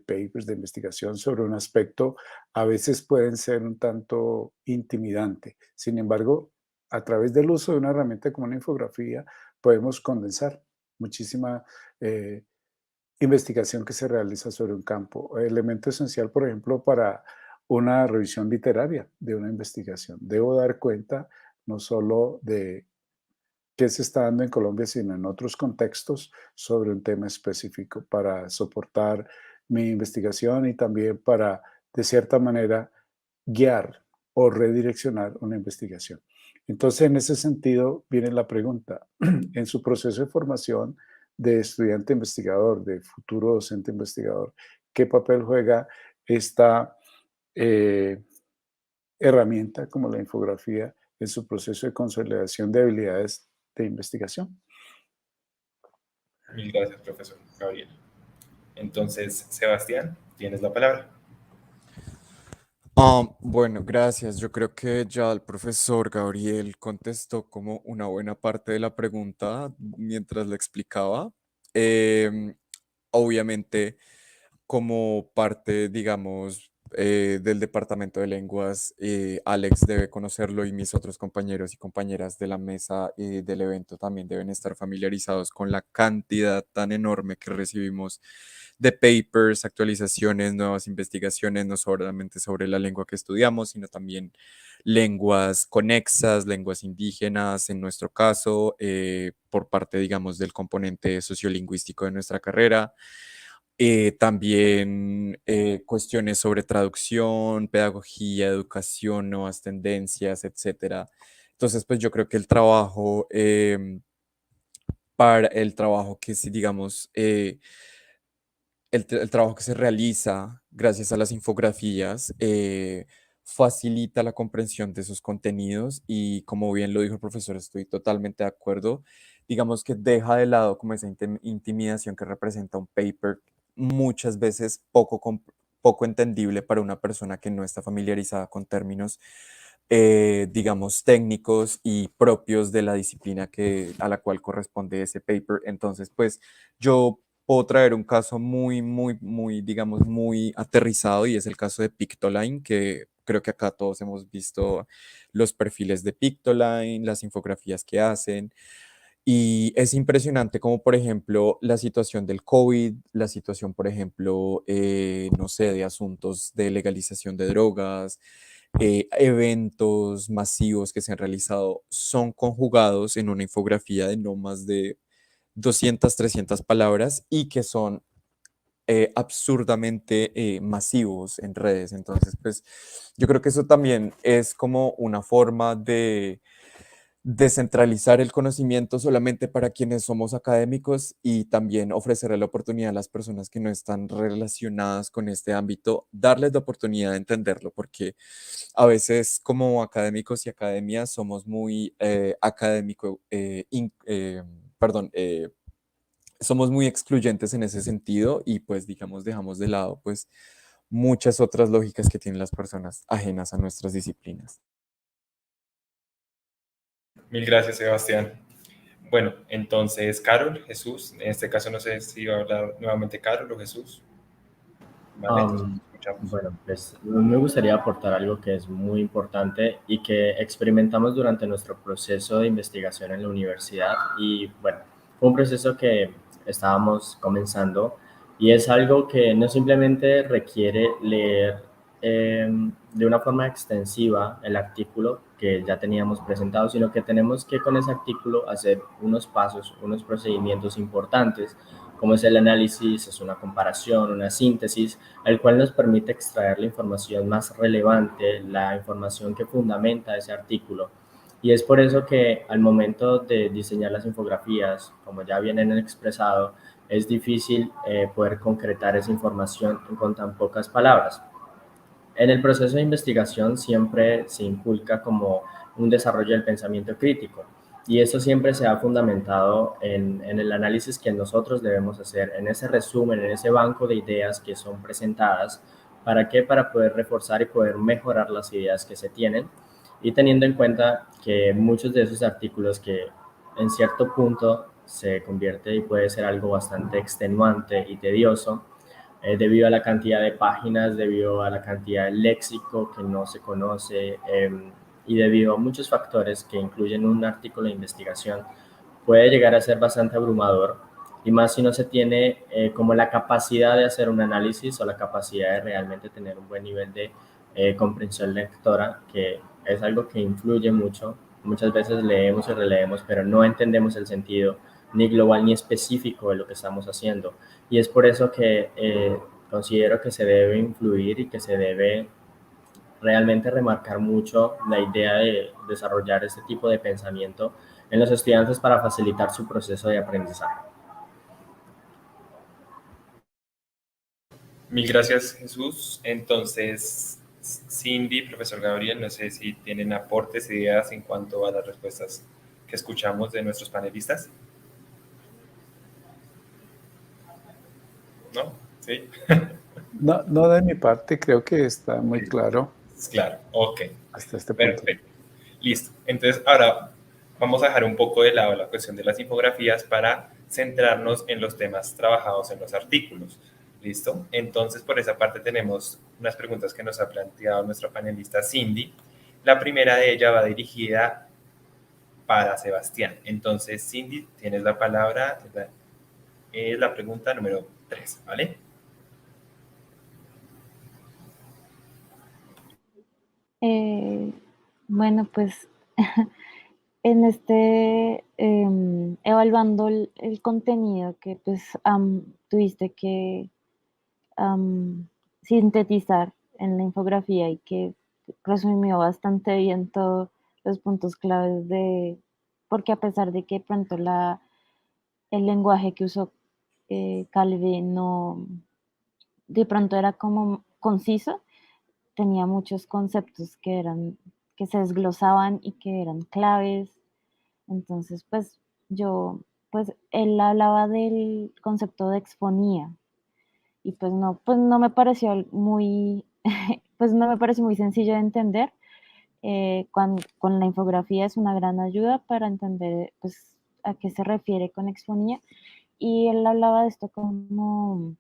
papers, de investigación sobre un aspecto, a veces pueden ser un tanto intimidante. Sin embargo, a través del uso de una herramienta como una infografía, podemos condensar muchísima investigación que se realiza sobre un campo. Elemento esencial, por ejemplo, para una revisión literaria de una investigación. Debo dar cuenta no solo de qué se está dando en Colombia, sino en otros contextos sobre un tema específico para soportar mi investigación y también para, de cierta manera, guiar o redireccionar una investigación. Entonces, en ese sentido, viene la pregunta. En su proceso de formación de estudiante investigador, de futuro docente investigador, ¿qué papel juega esta eh, herramienta como la infografía en su proceso de consolidación de habilidades de investigación? Mil gracias, profesor Gabriel. Entonces, Sebastián, tienes la palabra. Bueno, gracias. Yo creo que ya el profesor Gabriel contestó como una buena parte de la pregunta mientras le explicaba. Em, Obviamente, como parte, digamos, del departamento de lenguas, Alex debe conocerlo y mis otros compañeros y compañeras de la mesa y del evento también deben estar familiarizados con la cantidad tan enorme que recibimos de papers, actualizaciones, nuevas investigaciones, no solamente sobre la lengua que estudiamos, sino también lenguas conexas, lenguas indígenas, en nuestro caso, por parte, digamos, del componente sociolingüístico de nuestra carrera. También cuestiones sobre traducción, pedagogía, educación, nuevas tendencias, etcétera. Entonces, pues yo creo que el trabajo, para el trabajo que sí, digamos, el trabajo que se realiza gracias a las infografías facilita la comprensión de esos contenidos y como bien lo dijo el profesor, estoy totalmente de acuerdo. Digamos que deja de lado como esa intimidación que representa un paper, muchas veces poco entendible para una persona que no está familiarizada con términos, digamos, técnicos y propios de la disciplina a la cual corresponde ese paper. Entonces, pues yo puedo traer un caso muy, digamos, muy aterrizado y es el caso de Pictoline, que creo que acá todos hemos visto los perfiles de Pictoline, las infografías que hacen. Y es impresionante como, por ejemplo, la situación del COVID, la situación, por ejemplo, no sé, de asuntos de legalización de drogas, eventos masivos que se han realizado, son conjugados en una infografía de no más de 200, 300 palabras y que son absurdamente masivos en redes. Entonces, pues yo creo que eso también es como una forma de descentralizar el conocimiento solamente para quienes somos académicos y también ofrecerle la oportunidad a las personas que no están relacionadas con este ámbito, darles la oportunidad de entenderlo, porque a veces como académicos y academias somos muy perdón, somos muy excluyentes en ese sentido y pues digamos dejamos de lado pues muchas otras lógicas que tienen las personas ajenas a nuestras disciplinas. Mil gracias, Sebastián. Bueno, entonces, Carol, Jesús, en este caso no sé si va a hablar nuevamente Carol o Jesús. Vale, entonces escuchamos. Bueno, pues me gustaría aportar algo que es muy importante y que experimentamos durante nuestro proceso de investigación en la universidad. Y bueno, fue un proceso que estábamos comenzando y es algo que no simplemente requiere leer de una forma extensiva el artículo que ya teníamos presentado, sino que tenemos que con ese artículo hacer unos pasos, unos procedimientos importantes, como es el análisis, es una comparación, una síntesis, el cual nos permite extraer la información más relevante, la información que fundamenta ese artículo. Y es por eso que al momento de diseñar las infografías, como ya vienen expresado, es difícil poder concretar esa información con tan pocas palabras. En el proceso de investigación siempre se inculca como un desarrollo del pensamiento crítico y eso siempre se ha fundamentado en el análisis que nosotros debemos hacer, en ese resumen, en ese banco de ideas que son presentadas. ¿Para qué? Para poder reforzar y poder mejorar las ideas que se tienen y teniendo en cuenta que muchos de esos artículos que en cierto punto se convierte y puede ser algo bastante extenuante y tedioso, debido a la cantidad de páginas, debido a la cantidad de léxico que no se conoce y debido a muchos factores que incluyen un artículo de investigación, puede llegar a ser bastante abrumador y más si no se tiene como la capacidad de hacer un análisis o la capacidad de realmente tener un buen nivel de comprensión lectora, que es algo que influye mucho. Muchas veces leemos y releemos, pero no entendemos el sentido ni global ni específico de lo que estamos haciendo. Y es por eso que considero que se debe influir y que se debe realmente remarcar mucho la idea de desarrollar este tipo de pensamiento en los estudiantes para facilitar su proceso de aprendizaje. Mil gracias, Jesús. Entonces, Cindy, profesor Gabriel, no sé si tienen aportes, ideas en cuanto a las respuestas que escuchamos de nuestros panelistas. ¿No? ¿Sí? No, no de mi parte, creo que está muy claro. Claro, ok. Hasta este punto. Perfecto. Listo. Entonces, ahora vamos a dejar un poco de lado la cuestión de las infografías para centrarnos en los temas trabajados en los artículos. ¿Listo? Entonces, por esa parte tenemos unas preguntas que nos ha planteado nuestra panelista Cindy. La primera de ellas va dirigida para Sebastián. Entonces, Cindy, tienes la palabra. Es la pregunta número 3, ¿vale? Bueno, pues en evaluando el contenido que pues tuviste que sintetizar en la infografía y que resumió bastante bien todos los puntos claves porque a pesar de que pronto el lenguaje que usó Calvi no, de pronto era como conciso, tenía muchos conceptos que se desglosaban y que eran claves. Entonces, pues él hablaba del concepto de exfonía y pues no me pareció muy, pues no me pareció muy sencillo de entender. Con la infografía es una gran ayuda para entender pues a qué se refiere con exfonía, y él hablaba de esto como un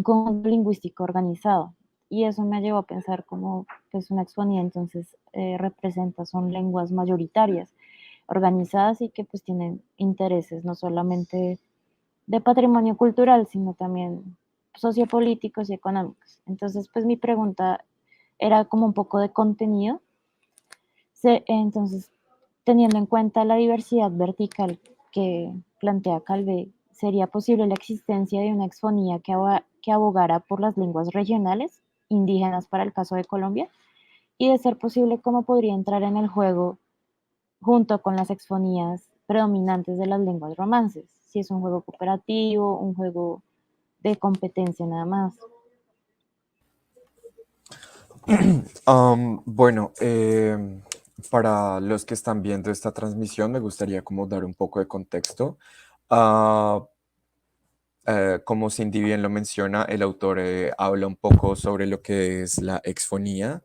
conjunto lingüístico organizado, y eso me llevó a pensar como pues una exfonía entonces son lenguas mayoritarias organizadas y que pues tienen intereses no solamente de patrimonio cultural, sino también sociopolíticos y económicos. Entonces, pues mi pregunta era como un poco de contenido. Entonces, teniendo en cuenta la diversidad vertical que plantea Calvé, ¿sería posible la existencia de una exfonía que abogara por las lenguas regionales, indígenas para el caso de Colombia? Y de ser posible, ¿cómo podría entrar en el juego junto con las exfonías predominantes de las lenguas romances? Si es un juego cooperativo, un juego de competencia nada más. Bueno, para los que están viendo esta transmisión, me gustaría como dar un poco de contexto. Como Cindy bien lo menciona, el autor habla un poco sobre lo que es la exfonía,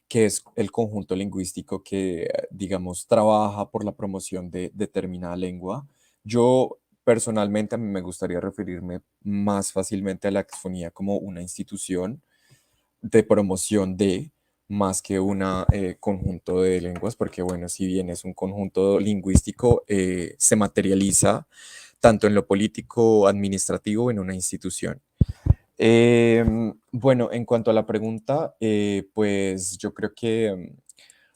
que es el conjunto lingüístico que, digamos, trabaja por la promoción de determinada lengua. Yo personalmente a mí me gustaría referirme más fácilmente a la exfonía como una institución de promoción de, más que un conjunto de lenguas, porque bueno, si bien es un conjunto lingüístico, se materializa tanto en lo político, administrativo, en una institución. Bueno, en cuanto a la pregunta, pues yo creo que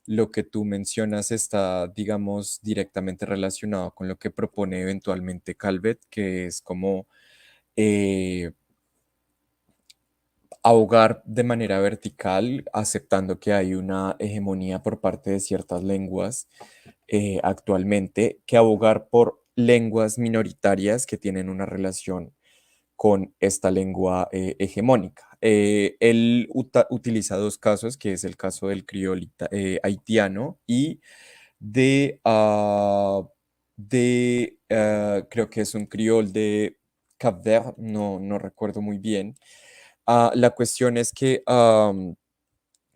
lo que tú mencionas está, digamos, directamente relacionado con lo que propone eventualmente Calvet, que es como ahogar de manera vertical, aceptando que hay una hegemonía por parte de ciertas lenguas actualmente, que abogar por lenguas minoritarias que tienen una relación con esta lengua hegemónica. Él utiliza dos casos, que es el caso del criol haitiano y creo que es un criol de Cap Vert, no recuerdo muy bien. La cuestión es que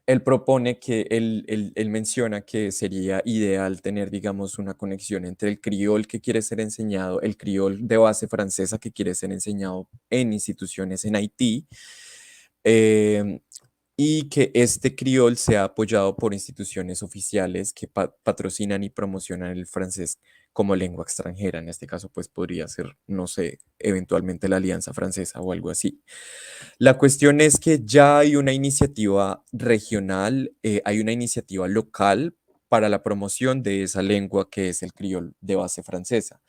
él propone que él menciona que sería ideal tener, digamos, una conexión entre el criol que quiere ser enseñado, el criol de base francesa que quiere ser enseñado en instituciones en Haití, em, y que este criol sea apoyado por instituciones oficiales que patrocinan y promocionan el francés como lengua extranjera. En este caso, pues podría ser, no sé, eventualmente la Alianza Francesa o algo así. La cuestión es que ya hay una iniciativa regional, hay una iniciativa local para la promoción de esa lengua que es el criol de base francesa.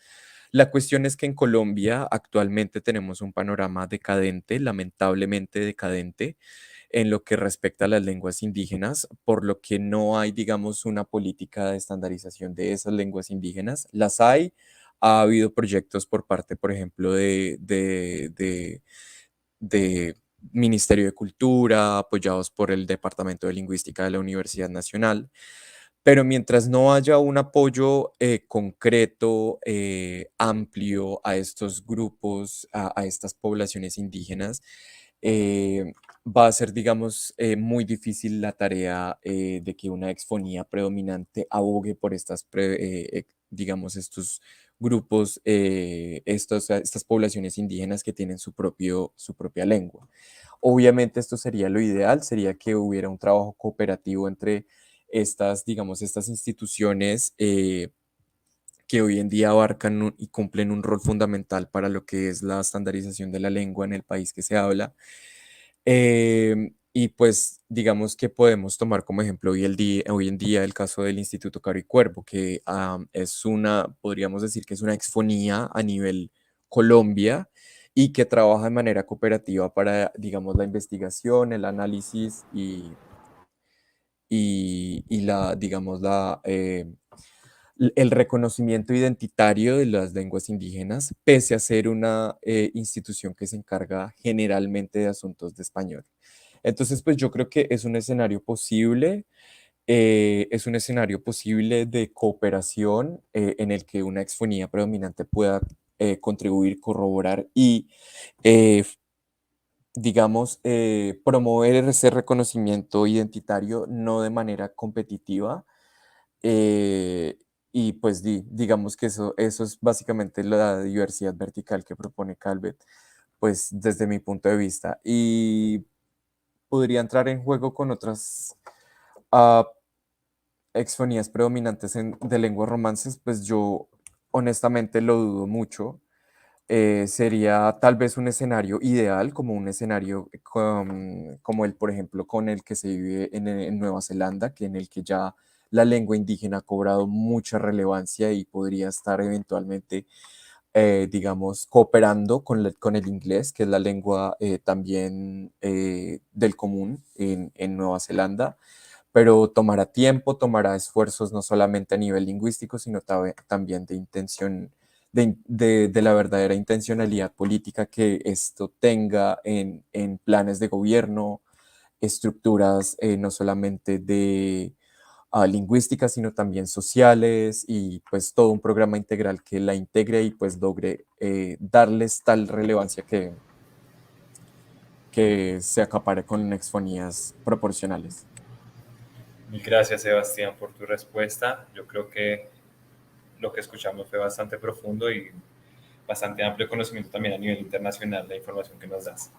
La cuestión es que en Colombia actualmente tenemos un panorama decadente, lamentablemente decadente, en lo que respecta a las lenguas indígenas, por lo que no hay, digamos, una política de estandarización de esas lenguas indígenas. Las hay, ha habido proyectos por parte, por ejemplo, de Ministerio de Cultura, apoyados por el Departamento de Lingüística de la Universidad Nacional. Pero mientras no haya un apoyo concreto, amplio a estos grupos, a estas poblaciones indígenas, va a ser, digamos, muy difícil la tarea de que una exfonía predominante abogue por digamos, estos grupos, estas poblaciones indígenas que tienen su propia lengua. Obviamente esto sería lo ideal, sería que hubiera un trabajo cooperativo entre estas, digamos, estas instituciones que hoy en día abarcan y cumplen un rol fundamental para lo que es la estandarización de la lengua en el país que se habla. Y pues digamos que podemos tomar como ejemplo hoy en día el caso del Instituto Caro y Cuervo, que podríamos decir que es una exfonía a nivel Colombia y que trabaja de manera cooperativa para, digamos, la investigación, el análisis y digamos, el reconocimiento identitario de las lenguas indígenas, pese a ser una institución que se encarga generalmente de asuntos de español. Entonces, pues yo creo que es un escenario posible, de cooperación en el que una exfonía predominante pueda contribuir, corroborar y digamos, promover ese reconocimiento identitario no de manera competitiva. Y pues digamos que eso es básicamente la diversidad vertical que propone Calvet, pues desde mi punto de vista. Y podría entrar en juego con otras ah, exfonías predominantes de lenguas romances, pues yo honestamente lo dudo mucho. Sería tal vez un escenario ideal, como un escenario como el, por ejemplo, con el que se vive en Nueva Zelanda, en el que ya la lengua indígena ha cobrado mucha relevancia y podría estar eventualmente, digamos, cooperando con el inglés, que es la lengua también del común en Nueva Zelanda, pero tomará tiempo, tomará esfuerzos no solamente a nivel lingüístico, sino también de intención, de la verdadera intencionalidad política que esto tenga en planes de gobierno, estructuras no solamente de lingüísticas, sino también sociales y pues todo un programa integral que la integre y pues logre darles tal relevancia que se acapare con exfonías proporcionales. Mil gracias, Sebastián, por tu respuesta. Yo creo que lo que escuchamos fue bastante profundo y bastante amplio conocimiento también a nivel internacional de la información que nos das.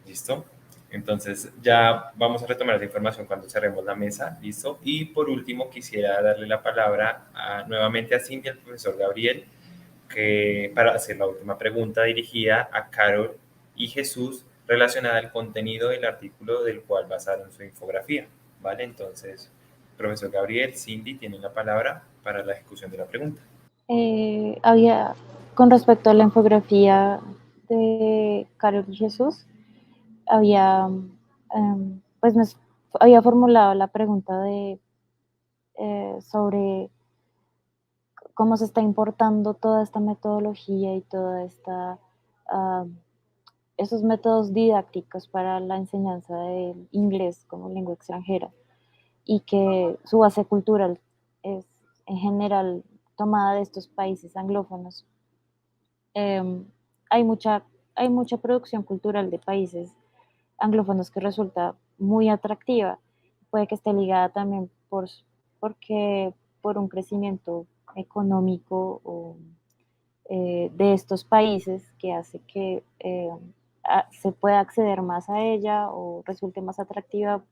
¿Listo? Entonces ya vamos a retomar esa información cuando cerremos la mesa. ¿Listo? Y por último quisiera darle la palabra nuevamente a Cindy, al profesor Gabriel, para hacer la última pregunta dirigida a Carol y Jesús relacionada al contenido del artículo del cual basaron su infografía. ¿Vale? Entonces, profesor Gabriel, Cindy, tienen la palabra para la ejecución de la pregunta. Con respecto a la infografía de Carol y Jesús, había formulado la pregunta sobre cómo se está importando toda esta metodología y esos métodos didácticos para la enseñanza del inglés como lengua extranjera, y que su base cultural es en general tomada de estos países anglófonos. Hay mucha producción cultural de países anglófonos que resulta muy atractiva. Puede que esté ligada también por un crecimiento económico de estos países que hace que se pueda acceder más a ella o resulte más atractiva.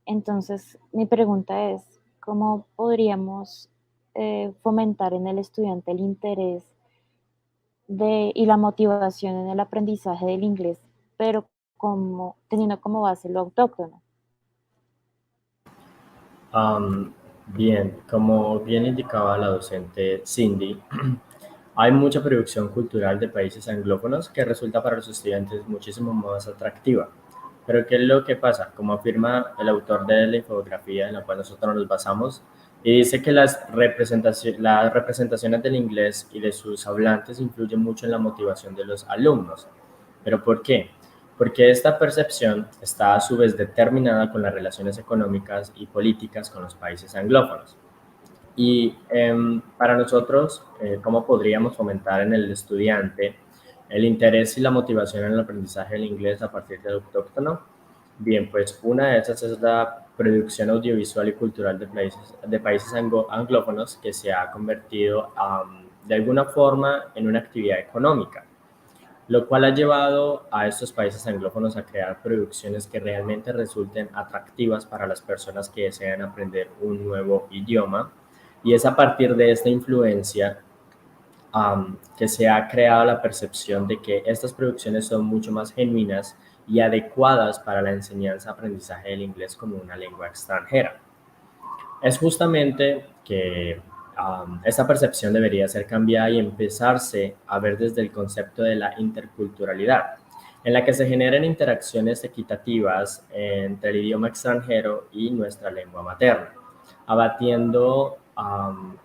Entonces, mi pregunta es, ¿cómo podríamos fomentar en el estudiante el interés y la motivación en el aprendizaje del inglés, pero teniendo como base lo autóctono. Bien, como bien indicaba la docente Cindy, hay mucha producción cultural de países anglófonos que resulta para los estudiantes muchísimo más atractiva. Pero ¿qué es lo que pasa? Como afirma el autor de la infografía en la cual nosotros nos basamos, y dice que las representaciones del inglés y de sus hablantes influyen mucho en la motivación de los alumnos. ¿Pero por qué? Porque esta percepción está a su vez determinada con las relaciones económicas y políticas con los países anglófonos. Y para nosotros, ¿cómo podríamos fomentar en el estudiante el interés y la motivación en el aprendizaje del inglés a partir del autóctono? Bien, pues una de esas es la producción audiovisual y cultural de países anglófonos que se ha convertido de alguna forma en una actividad económica, lo cual ha llevado a estos países anglófonos a crear producciones que realmente resulten atractivas para las personas que desean aprender un nuevo idioma. Y es a partir de esta influencia que se ha creado la percepción de que estas producciones son mucho más genuinas y adecuadas para la enseñanza-aprendizaje del inglés como una lengua extranjera. Es justamente que esta percepción debería ser cambiada y empezarse a ver desde el concepto de la interculturalidad, en la que se generen interacciones equitativas entre el idioma extranjero y nuestra lengua materna, abatiendo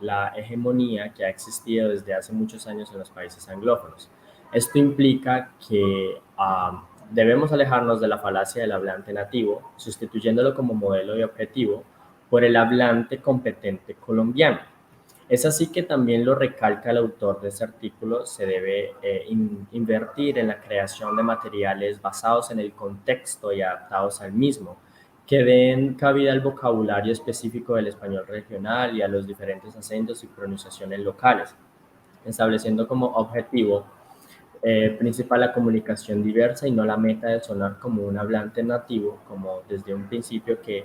la hegemonía que ha existido desde hace muchos años en los países anglófonos. Esto implica que debemos alejarnos de la falacia del hablante nativo, sustituyéndolo como modelo y objetivo por el hablante competente colombiano. Es así que también lo recalca el autor de este artículo, se debe invertir en la creación de materiales basados en el contexto y adaptados al mismo, que den cabida al vocabulario específico del español regional y a los diferentes acentos y pronunciaciones locales, estableciendo como objetivo principal la comunicación diversa y no la meta de sonar como un hablante nativo, como desde un principio que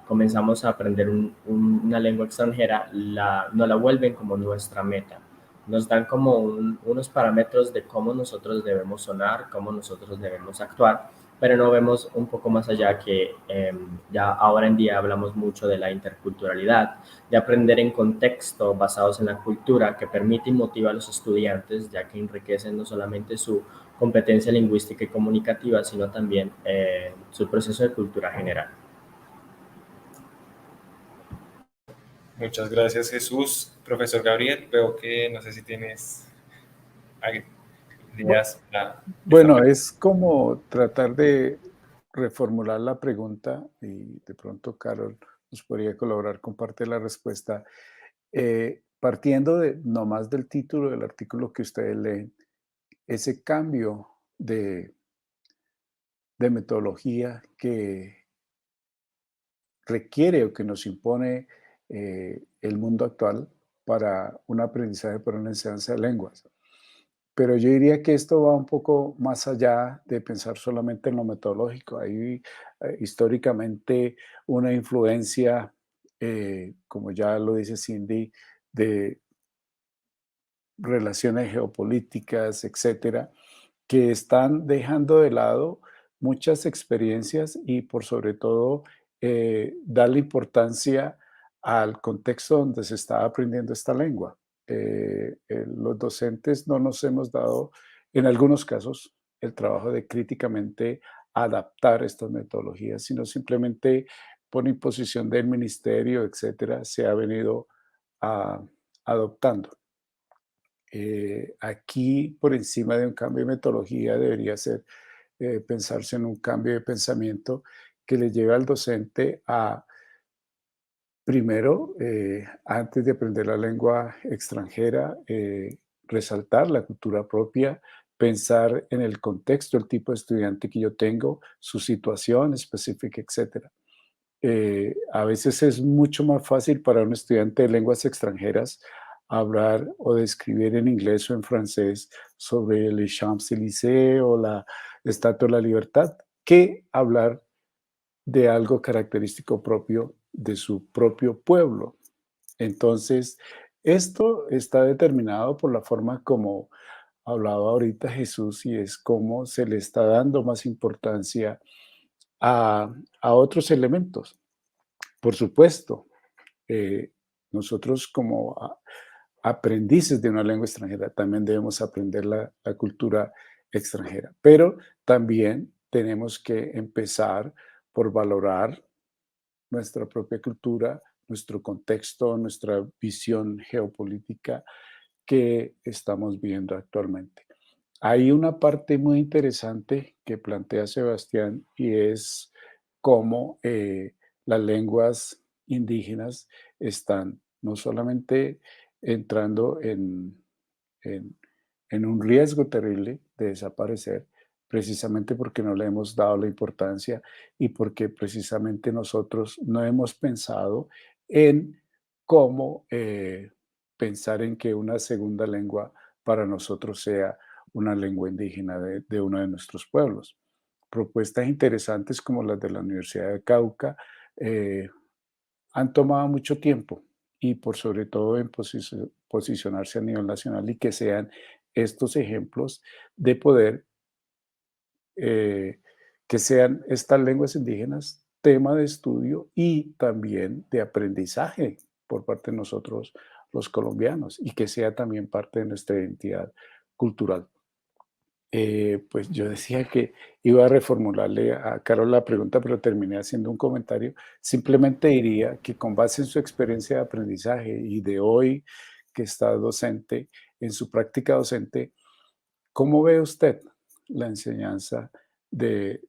comenzamos a aprender una lengua extranjera, no la vuelven como nuestra meta. Nos dan como unos parámetros de cómo nosotros debemos sonar, cómo nosotros debemos actuar, pero no vemos un poco más allá que ya ahora en día hablamos mucho de la interculturalidad, de aprender en contexto basados en la cultura que permite y motiva a los estudiantes, ya que enriquecen no solamente su competencia lingüística y comunicativa, sino también su proceso de cultura general. Muchas gracias, Jesús. Profesor Gabriel, veo que no sé si tienes ideas para... Bueno, es como tratar de reformular la pregunta y de pronto Carol nos podría colaborar con parte de la respuesta. Partiendo nomás del título del artículo que ustedes leen, ese cambio de metodología que requiere o que nos impone el mundo actual para un aprendizaje, para una enseñanza de lenguas. Pero yo diría que esto va un poco más allá de pensar solamente en lo metodológico. Hay históricamente una influencia, como ya lo dice Cindy, de relaciones geopolíticas, etcétera, que están dejando de lado muchas experiencias y por sobre todo darle importancia al contexto donde se está aprendiendo esta lengua. Los docentes no nos hemos dado, en algunos casos, el trabajo de críticamente adaptar estas metodologías, sino simplemente por imposición del ministerio, etcétera, se ha venido adoptando. Aquí, por encima de un cambio de metodología, debería ser pensarse en un cambio de pensamiento que le lleve al docente a, primero, antes de aprender la lengua extranjera, resaltar la cultura propia, pensar en el contexto, el tipo de estudiante que yo tengo, su situación específica, etc. A veces es mucho más fácil para un estudiante de lenguas extranjeras hablar o describir en inglés o en francés sobre les Champs-Élysées o la Estatua de la Libertad que hablar de algo característico propio de su propio pueblo. Entonces, Esto está determinado por la forma como hablaba ahorita Jesús y es cómo se le está dando más importancia a otros elementos. Por supuesto, eh, nosotros como aprendices de una lengua extranjera también debemos aprender la cultura extranjera, pero también tenemos que empezar por valorar nuestra propia cultura, nuestro contexto, nuestra visión geopolítica que estamos viendo actualmente. Hay una parte muy interesante que plantea Sebastián y es cómo las lenguas indígenas están no solamente entrando en, en un riesgo terrible de desaparecer, precisamente porque no le hemos dado la importancia y porque precisamente nosotros no hemos pensado en cómo pensar en que una segunda lengua para nosotros sea una lengua indígena de uno de nuestros pueblos. Propuestas interesantes como las de la Universidad de Cauca eh, han tomado mucho tiempo y por sobre todo en posicionarse a nivel nacional y que sean estos ejemplos de poder, eh, que sean estas lenguas indígenas tema de estudio y también de aprendizaje por parte de nosotros los colombianos y que sea también parte de nuestra identidad cultural. Pues yo decía que iba a reformularle a Carol la pregunta, pero terminé haciendo un comentario. Simplemente diría que con base en su experiencia de aprendizaje y de hoy que está docente, en su práctica docente, ¿cómo ve usted la enseñanza de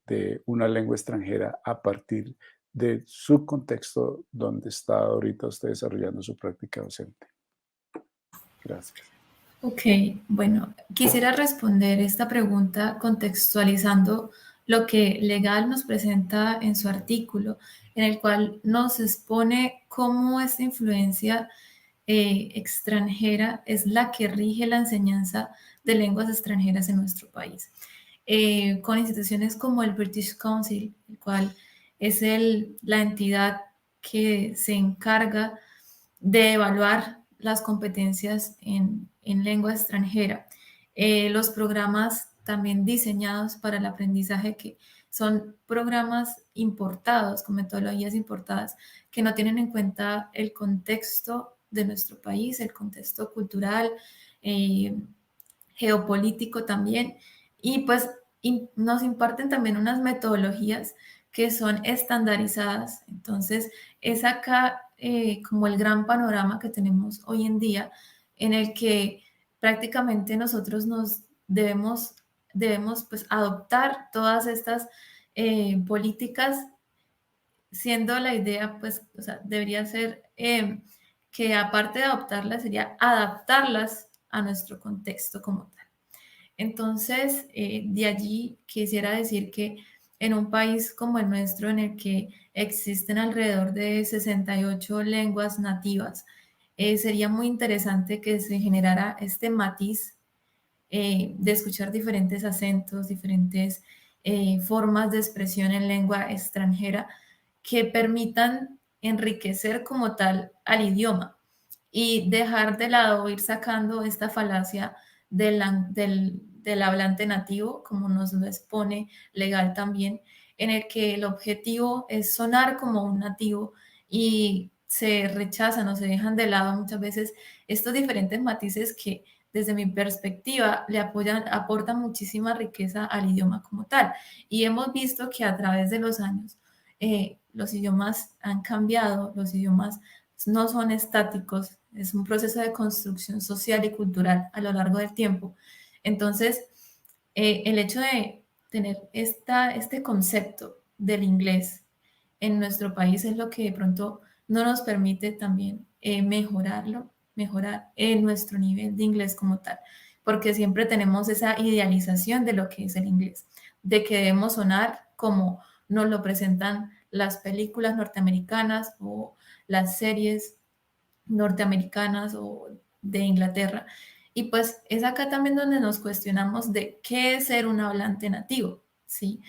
una lengua extranjera a partir de su contexto donde está ahorita usted desarrollando su práctica docente? Gracias. Ok, bueno, quisiera responder esta pregunta contextualizando lo que Legal nos presenta en su artículo, en el cual nos expone cómo esta influencia extranjera es la que rige la enseñanza de lenguas extranjeras en nuestro país. Con instituciones como el British Council, el cual es la entidad que se encarga de evaluar las competencias en lengua extranjera. Los programas también diseñados para el aprendizaje, que son programas importados, con metodologías importadas, que no tienen en cuenta el contexto de nuestro país, el contexto cultural, eh, geopolítico también, y pues nos imparten también unas metodologías que son estandarizadas. Entonces, es acá como el gran panorama que tenemos hoy en día, en el que prácticamente nosotros debemos pues adoptar todas estas políticas, siendo la idea pues, o sea, debería ser que aparte de adoptarlas, sería adaptarlas a nuestro contexto como tal. Entonces, de allí quisiera decir que en un país como el nuestro, en el que existen alrededor de 68 lenguas nativas, sería muy interesante que se generara este matiz de escuchar diferentes acentos, diferentes formas de expresión en lengua extranjera que permitan enriquecer como tal al idioma y dejar de lado, ir sacando esta falacia del hablante nativo, como nos lo expone Legal también, en el que el objetivo es sonar como un nativo y se rechazan o se dejan de lado muchas veces estos diferentes matices que desde mi perspectiva le aportan muchísima riqueza al idioma como tal. Y hemos visto que a través de los años los idiomas han cambiado, los idiomas no son estáticos, es un proceso de construcción social y cultural a lo largo del tiempo. Entonces, el hecho de tener este concepto del inglés en nuestro país es lo que de pronto no nos permite también mejorar nuestro nivel de inglés como tal, porque siempre tenemos esa idealización de lo que es el inglés, de que debemos sonar como nos lo presentan las películas norteamericanas o las series norteamericanas o de Inglaterra. Y pues es acá también donde nos cuestionamos de qué es ser un hablante nativo, ¿sí?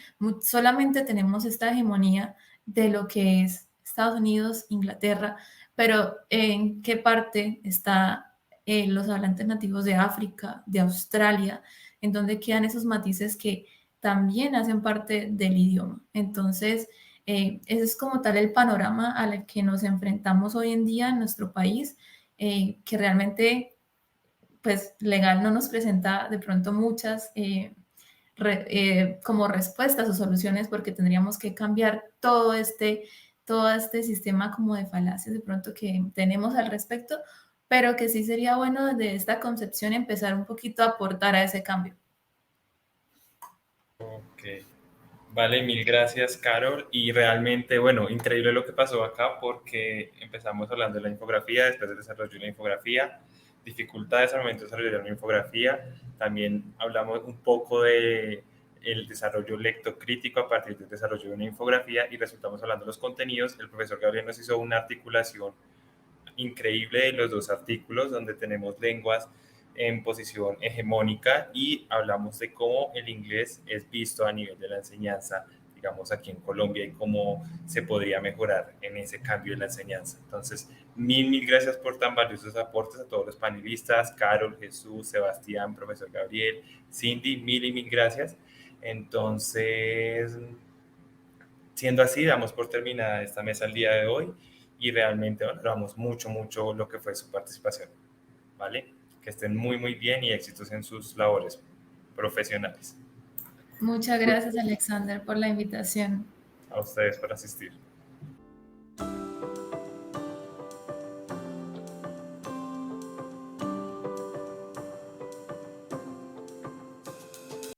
Solamente tenemos esta hegemonía de lo que es Estados Unidos, Inglaterra, pero ¿en qué parte está los hablantes nativos de África, de Australia, en donde quedan esos matices que también hacen parte del idioma? Entonces, ese es como tal el panorama al que nos enfrentamos hoy en día en nuestro país, que realmente, pues, legal no nos presenta de pronto muchas como respuestas o soluciones, porque tendríamos que cambiar todo este sistema como de falacias de pronto que tenemos al respecto, pero que sí sería bueno desde esta concepción empezar un poquito a aportar a ese cambio. Ok. Vale, mil gracias, Carol. Y realmente, bueno, increíble lo que pasó acá porque empezamos hablando de la infografía, después del desarrollo de la infografía, dificultades al momento de desarrollar una infografía. También hablamos un poco de el desarrollo lectocrítico a partir del desarrollo de una infografía y resultamos hablando de los contenidos. El profesor Gabriel nos hizo una articulación increíble de los dos artículos donde tenemos lenguas en posición hegemónica y hablamos de cómo el inglés es visto a nivel de la enseñanza, digamos aquí en Colombia, y cómo se podría mejorar en ese cambio de la enseñanza. Entonces, mil gracias por tan valiosos aportes a todos los panelistas, Carol, Jesús, Sebastián, profesor Gabriel, Cindy, mil gracias. Entonces, siendo así, damos por terminada esta mesa el día de hoy y realmente valoramos mucho lo que fue su participación, ¿vale? Que estén muy bien y éxitos en sus labores profesionales. Muchas gracias, Alexander, por la invitación. A ustedes por asistir.